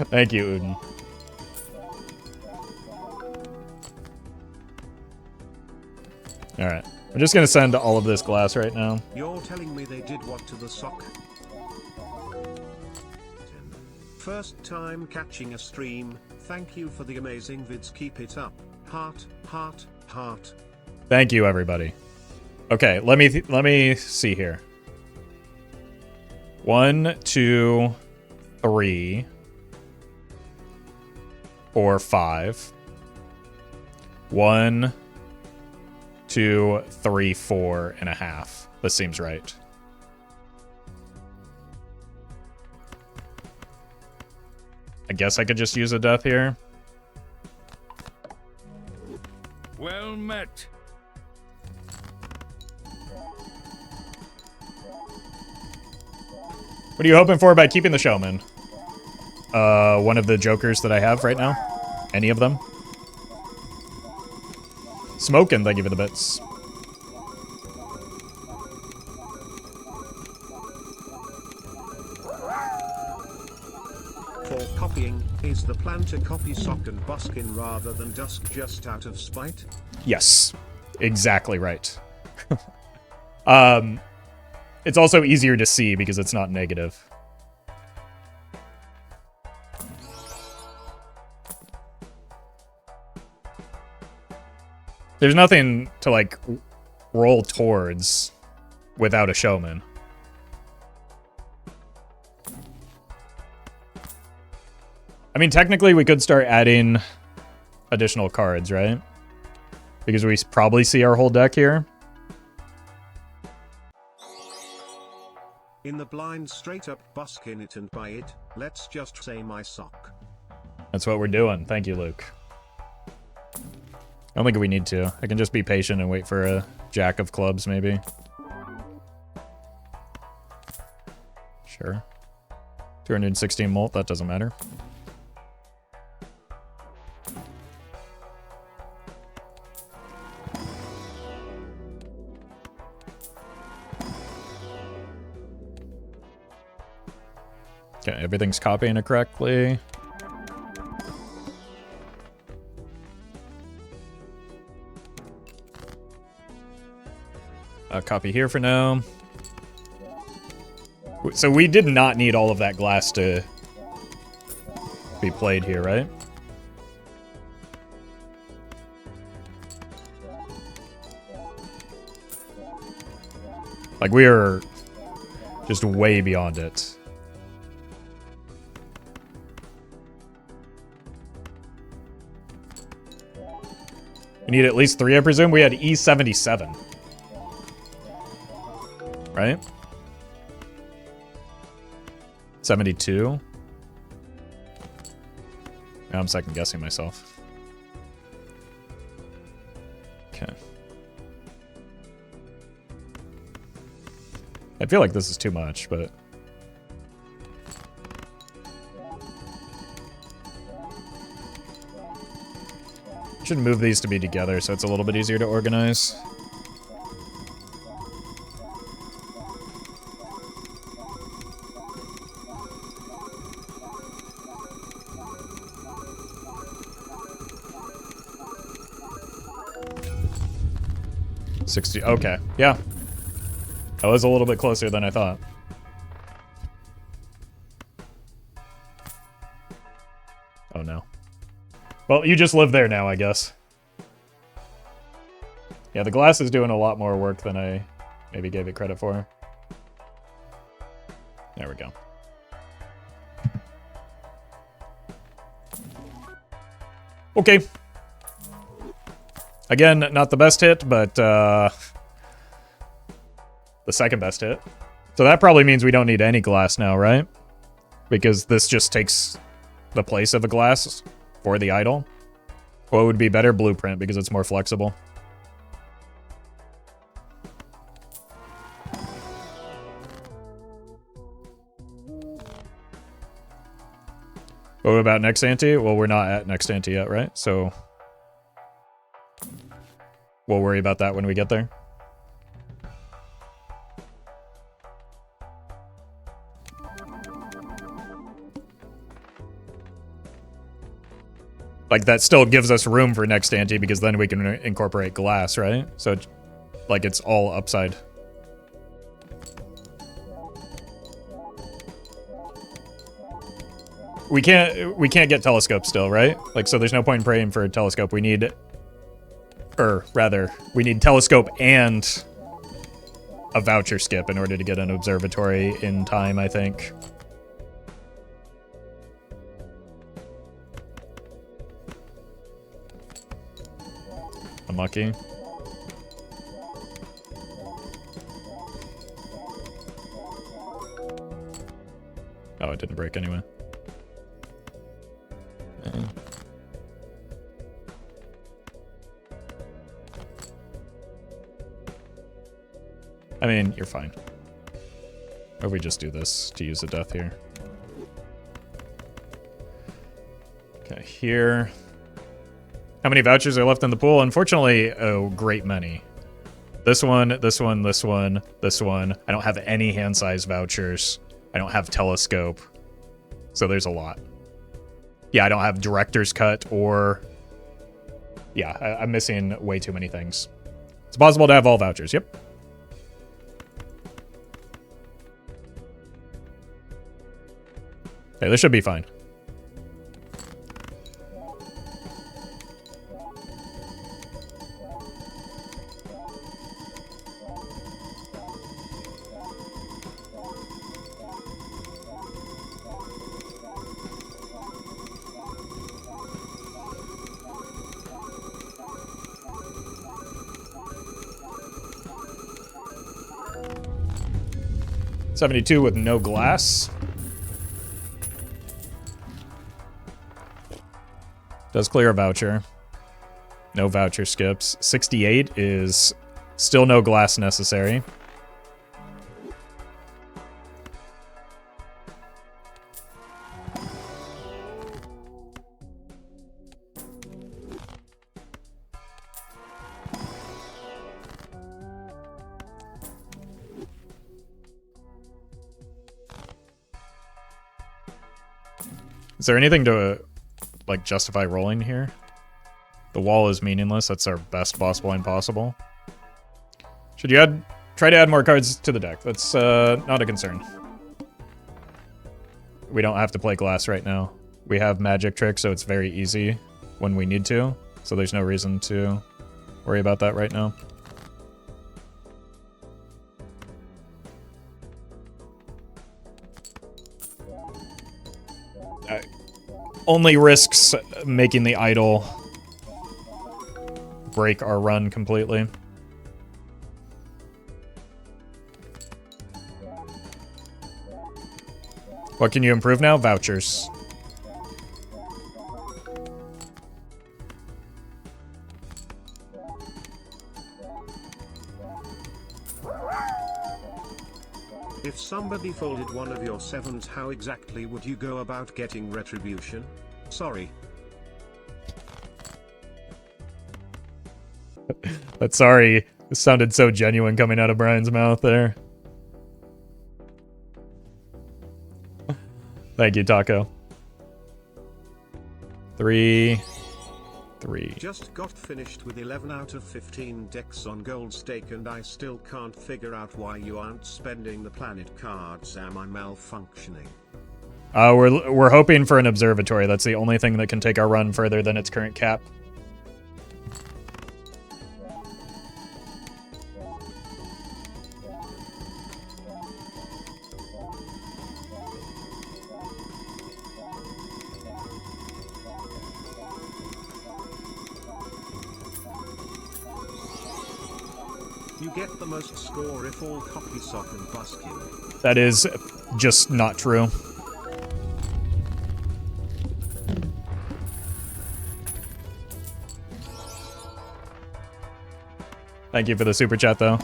Thank you, Uden. Alright. I'm just gonna send all of this glass right now. You're telling me they did what to the sock? First time catching a stream. Thank you for the amazing vids. Keep it up. Heart, heart, heart. Thank you, everybody. Okay, let me see here. 1, 2, 3, 4, 5. 1, 2, 3, 4 and a half. This seems right. I guess I could just use a death here. Well met. What are you hoping for by keeping the showman? One of the jokers that I have right now? Any of them? Smoking, thank you for the bits. For copying, is the plan to copy sock and buskin rather than dusk just out of spite? Yes, exactly right. It's also easier to see because it's not negative. There's nothing to, like, roll towards without a showman. I mean, technically, we could start adding additional cards, right? Because we probably see our whole deck here. In the blind, straight up buskin it and buy it. Let's just say my sock. That's what we're doing. Thank you, Luke. I don't think we need to. I can just be patient and wait for a jack of clubs, maybe. Sure. 216 mult, that doesn't matter. Okay, everything's copying it correctly. Copy here for now. So we did not need all of that glass to be played here, right? Like, we are just way beyond it. We need at least 3, I presume. We had E77. Right? 72. Now I'm second guessing myself. Okay. I feel like this is too much, but... should move these to be together so it's a little bit easier to organize. Okay, yeah. That was a little bit closer than I thought. Oh no. Well, you just live there now, I guess. Yeah, the glass is doing a lot more work than I maybe gave it credit for. There we go. Okay. Again, not the best hit, but the second best hit. So that probably means we don't need any glass now, right? Because this just takes the place of a glass for the idol. What would be better? Blueprint, because it's more flexible. What about next ante? Well, we're not at next ante yet, right? So we'll worry about that when we get there. Like, that still gives us room for next ante because then we can incorporate glass, right? So, like, it's all upside. We can't get telescope still, right? Like, so there's no point in praying for a telescope. We need, or rather, we need telescope and a voucher skip in order to get an observatory in time, I think. Unlucky. Oh, it didn't break anyway. I mean, you're fine. Or we just do this to use a death here. Okay, here. How many vouchers are left in the pool? Unfortunately, a great many. This one, this one, this one, this one. I don't have any hand size vouchers. I don't have telescope. So there's a lot. Yeah, I don't have director's cut or... Yeah, I'm missing way too many things. It's possible to have all vouchers, yep. Okay, this should be fine. $72 with no glass. Does clear a voucher. No voucher skips. 68 is still no glass necessary. Is there anything to, like, justify rolling here? The wall is meaningless. That's our best boss blind possible. Should you try to add more cards to the deck? That's not a concern. We don't have to play glass right now. We have magic trick, so it's very easy when we need to. So there's no reason to worry about that right now. Only risks making the idol break our run completely. What can you improve now? Vouchers. If somebody folded one of your sevens, how exactly would you go about getting retribution? Sorry. That sorry sounded so genuine coming out of Brian's mouth there. Thank you, Taco. 3. Just got finished with 11 out of 15 decks on Gold Stake and I still can't figure out why you aren't spending the planet cards. Am I malfunctioning? We're hoping for an observatory. That's the only thing that can take our run further than its current cap. You get the most score if all copy sock and buskin. That is just not true. Thank you for the super chat, though.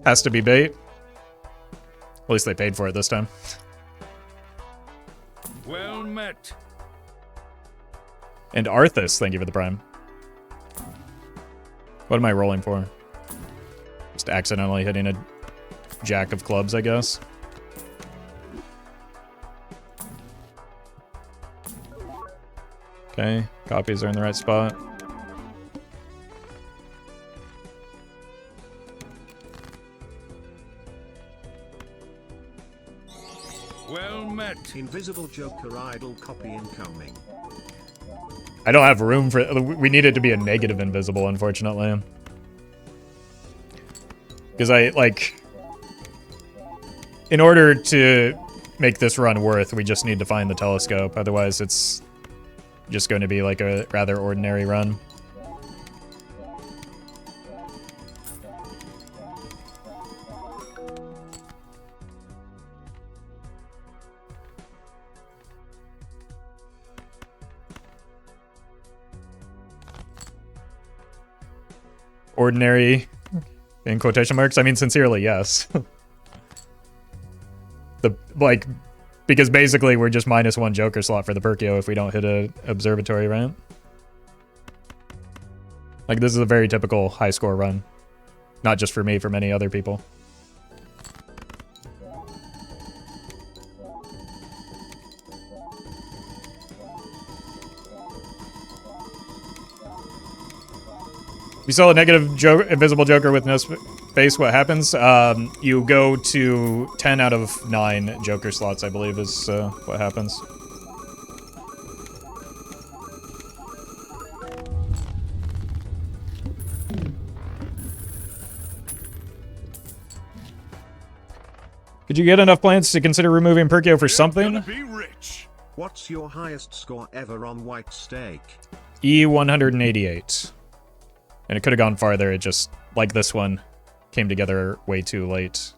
Has to be bait. At least they paid for it this time. Well met. And Arthas, thank you for the prime. What am I rolling for? Just accidentally hitting a jack of clubs, I guess. Okay, copies are in the right spot. Well met. Invisible Joker idle copy incoming. I don't have room for... We need it to be a negative invisible, unfortunately. Because in order to make this run worth, we just need to find the telescope. Otherwise, it's just going to be like a rather ordinary run. Ordinary, in quotation marks. I mean, sincerely, yes. Because basically we're just -1 Joker slot for the Perkeo if we don't hit a observatory, right? Like, this is a very typical high score run. Not just for me, for many other people. You saw a negative invisible Joker with no space. What happens? You go to 10 out of 9 Joker slots, I believe, is what happens. Could you get enough plants to consider removing Perkeo for something? Be rich. What's your highest score ever on White Stake? E188. And it could have gone farther, it just, like this one, came together way too late.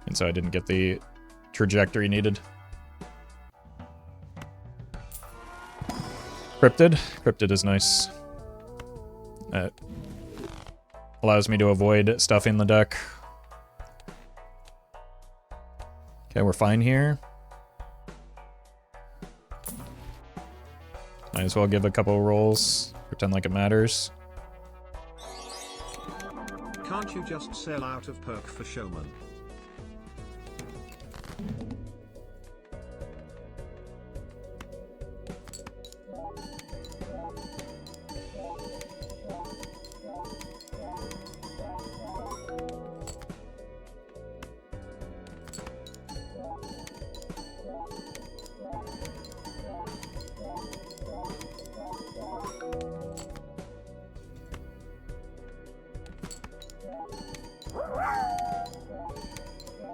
And so I didn't get the trajectory needed. Cryptid? Cryptid is nice. That allows me to avoid stuffing the deck. Okay, we're fine here. Might as well give a couple rolls, pretend like it matters. Can't you just sell out of perk for showman?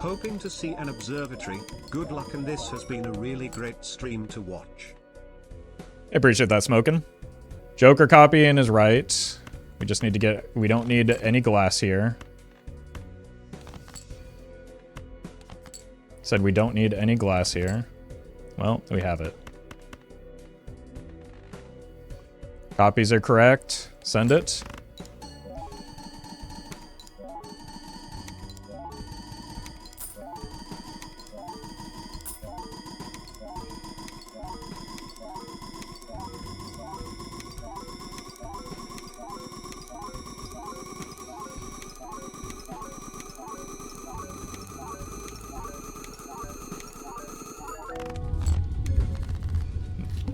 Hoping to see an observatory. Good luck, and this has been a really great stream to watch. I appreciate that, Smokin'. Joker copying is right. We just need to get... We don't need any glass here. Said we don't need any glass here. Well, we have it. Copies are correct. Send it.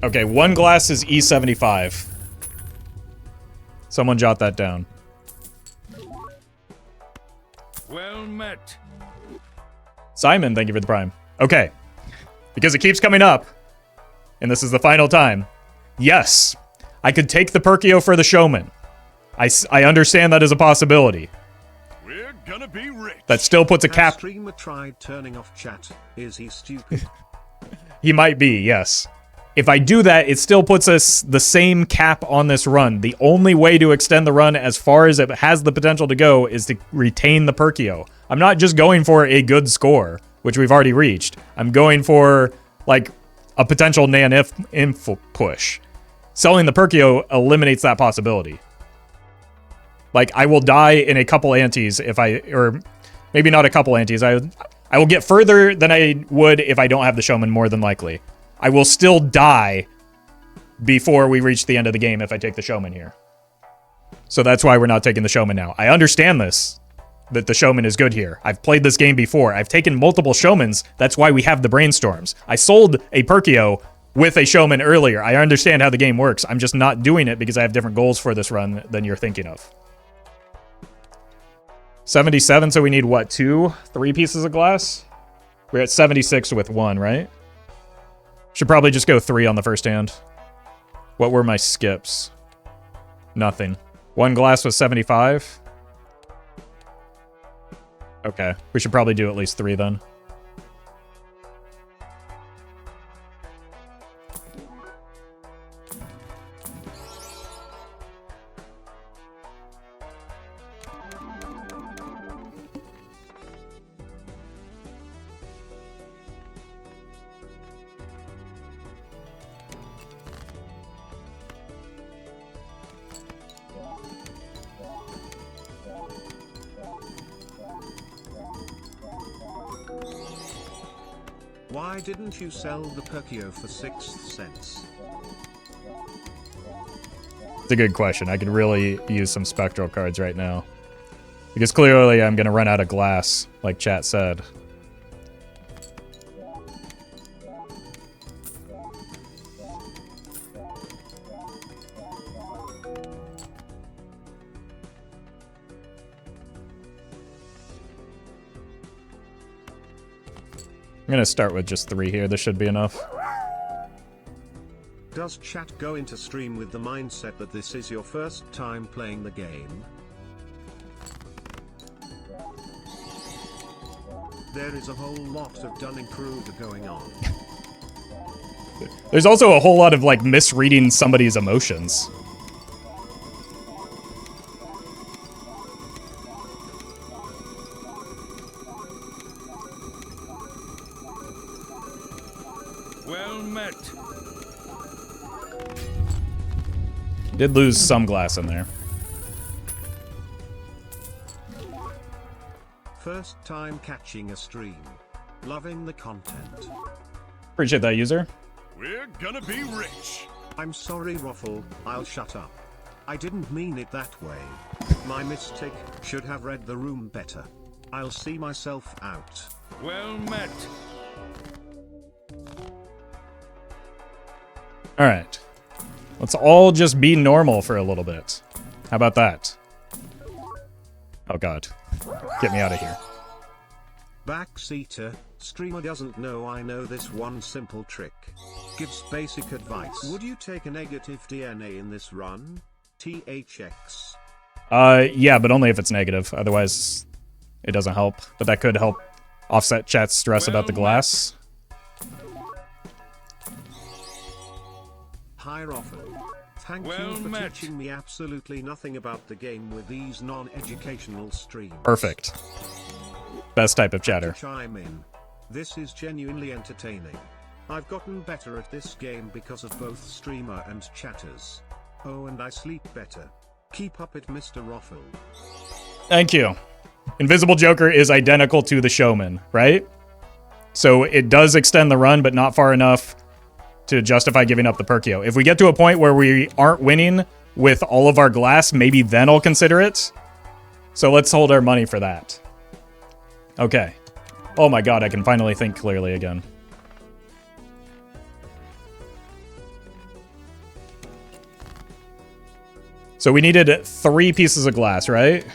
Okay, one glass is E75. Someone jot that down. Well met. Simon, thank you for the prime. Okay, because it keeps coming up, and this is the final time. Yes, I could take the Perkeo for the showman. I understand that is a possibility. We're gonna be rich. That still puts a cap. Streamer tried turning off chat. Is he stupid? He might be, yes. If I do that, it still puts us the same cap on this run. The only way to extend the run as far as it has the potential to go is to retain the Perkeo. I'm not just going for a good score, which we've already reached. I'm going for, like, a potential nan-inf push. Selling the Perkeo eliminates that possibility. Like, I will die in a couple antes if I... Or maybe not a couple antes. I will get further than I would if I don't have the showman, more than likely. I will still die before we reach the end of the game if I take the showman here. So that's why we're not taking the showman now. I understand this, that the showman is good here. I've played this game before. I've taken multiple showmans. That's why we have the brainstorms. I sold a Perkeo with a showman earlier. I understand how the game works. I'm just not doing it because I have different goals for this run than you're thinking of. 77, so we need what, 3 pieces of glass? We're at 76 with 1, right? Should probably just go 3 on the first hand. What were my skips? Nothing. 1 glass was 75. Okay, we should probably do at least 3 then. Why didn't you sell the Perkeo for 6 cents? It's a good question. I could really use some spectral cards right now. Because clearly I'm going to run out of glass, like chat said. I'm going to start with just 3 here. This should be enough. Does chat go into stream with the mindset that this is your first time playing the game? There is a whole lot of Dunning-Kruger going on. There's also a whole lot of, like, misreading somebody's emotions. Well met. Did lose some glass in there. First time catching a stream. Loving the content. Appreciate that, user. We're gonna be rich. I'm sorry, Roffle, I'll shut up. I didn't mean it that way. My mistake, should have read the room better. I'll see myself out. Well met. Alright. Let's all just be normal for a little bit. How about that? Oh god. Get me out of here. Backseater, streamer doesn't know I know this one simple trick. Gives basic advice. Would you take a negative DNA in this run? THX. Yeah, but only if it's negative. Otherwise, it doesn't help. But that could help offset chat's stress about the glass. Hi Roffle. Thank you Well for met. teaching me absolutely nothing about the game with these non-educational streams. Perfect. Best type of To chatter. chime in. This is genuinely entertaining. I've gotten better at this game because of both streamer and chatters. Oh, and I sleep better. Keep up it, Mr. Roffle. Thank you. Invisible Joker is identical to the Showman, right? So it does extend the run, but not far enough to justify giving up the Perkeo. If we get to a point where we aren't winning with all of our glass, maybe then I'll consider it. So let's hold our money for that. Okay. Oh my god, I can finally think clearly again. So we needed 3 pieces of glass, right?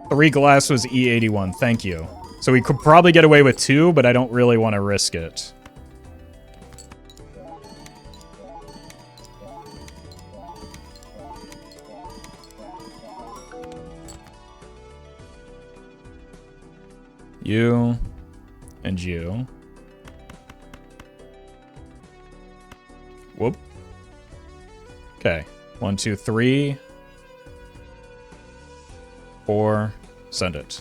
Three glass was E81, thank you. So we could probably get away with 2, but I don't really want to risk it. You and you. Whoop. Okay. 1, 2, 3. 4. Send it.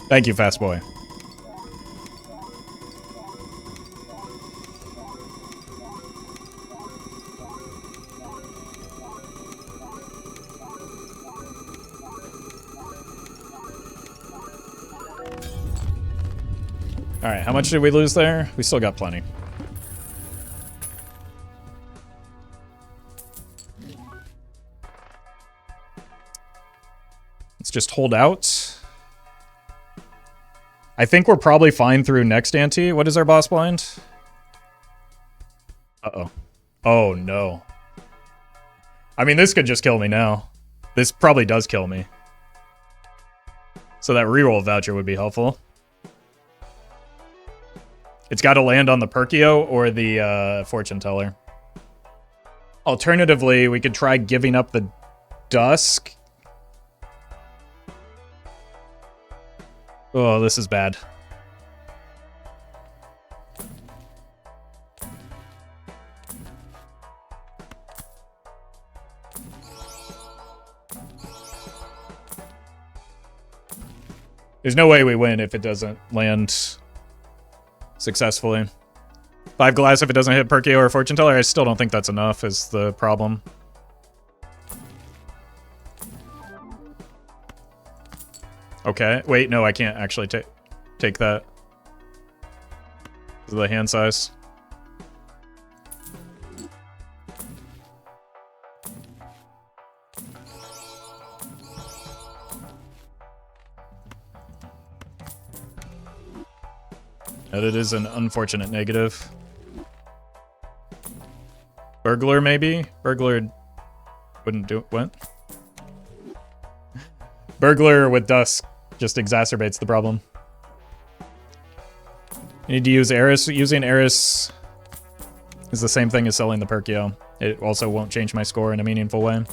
Thank you, fast boy. All right, how much did we lose there? We still got plenty. Let's just hold out. I think we're probably fine through next ante. What is our boss blind? Uh-oh. Oh, no. I mean, this could just kill me now. This probably does kill me. So that reroll voucher would be helpful. It's got to land on the Perkeo or the fortune teller. Alternatively, we could try giving up the Dusk. Oh, this is bad. There's no way we win if it doesn't land successfully. 5 glass if it doesn't hit Perkeo or fortune teller. I still don't think that's enough is the problem. Okay. Wait, no, I can't actually take that. Because of the hand size. That it is an unfortunate negative. Burglar, maybe? Burglar wouldn't do it. What? Burglar with Dusk just exacerbates the problem. You need to use Eris. Using Eris is the same thing as selling the Perkeo. It also won't change my score in a meaningful way.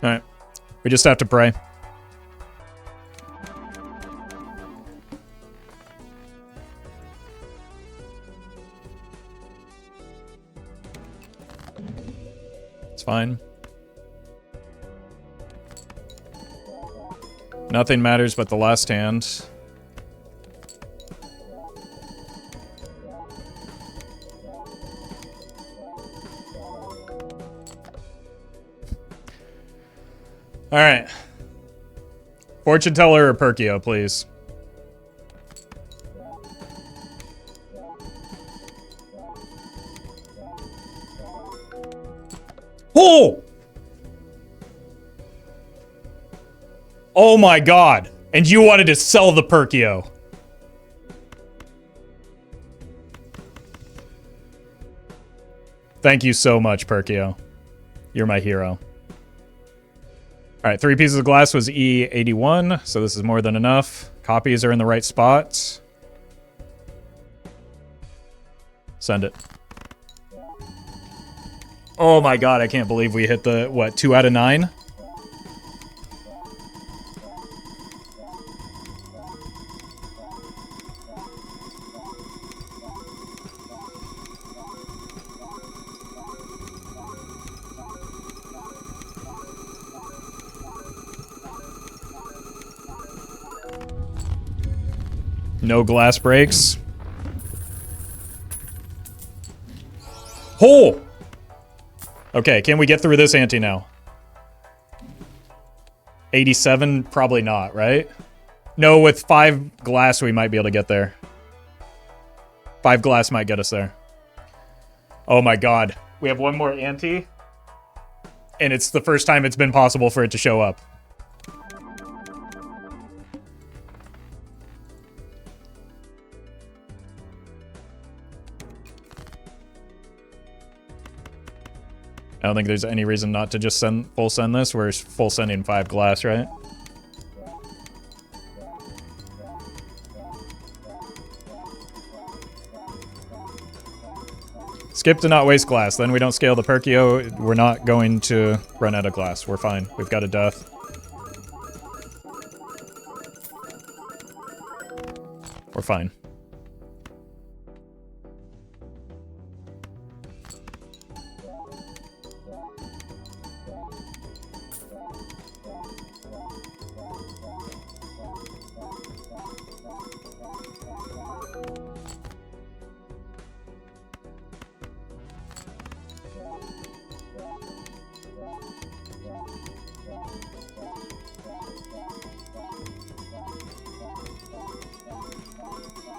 Alright. We just have to pray. It's fine. Nothing matters but the last hand. Alright. Fortune teller or Perkeo, please. Oh! Oh my god. And you wanted to sell the Perkeo. Thank you so much, Perkeo. You're my hero. All right, 3 pieces of glass was E81, so this is more than enough. Copies are in the right spots. Send it. Oh my god, I can't believe we hit the, what, 2 out of 9? No glass breaks. Hole! Okay, can we get through this ante now? 87? Probably not, right? No, with 5 glass we might be able to get there. 5 glass might get us there. Oh my god. We have one more ante. And it's the first time it's been possible for it to show up. I don't think there's any reason not to just full send this. We're full sending 5 glass, right? Skip to not waste glass. Then we don't scale the Perkeo. We're not going to run out of glass. We're fine. We've got a death. We're fine.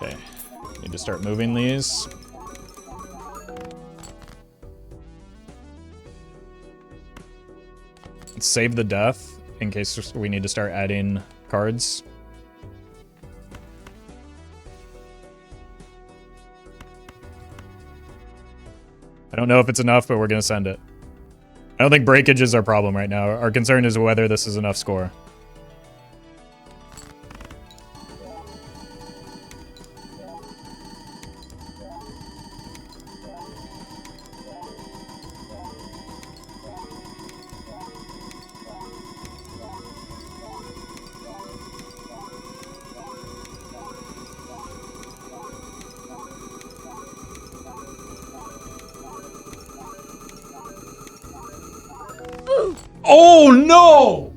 Okay, need to start moving these. Let's save the death in case we need to start adding cards. I don't know if it's enough, but we're gonna send it. I don't think breakage is our problem right now. Our concern is whether this is enough score. Oh no!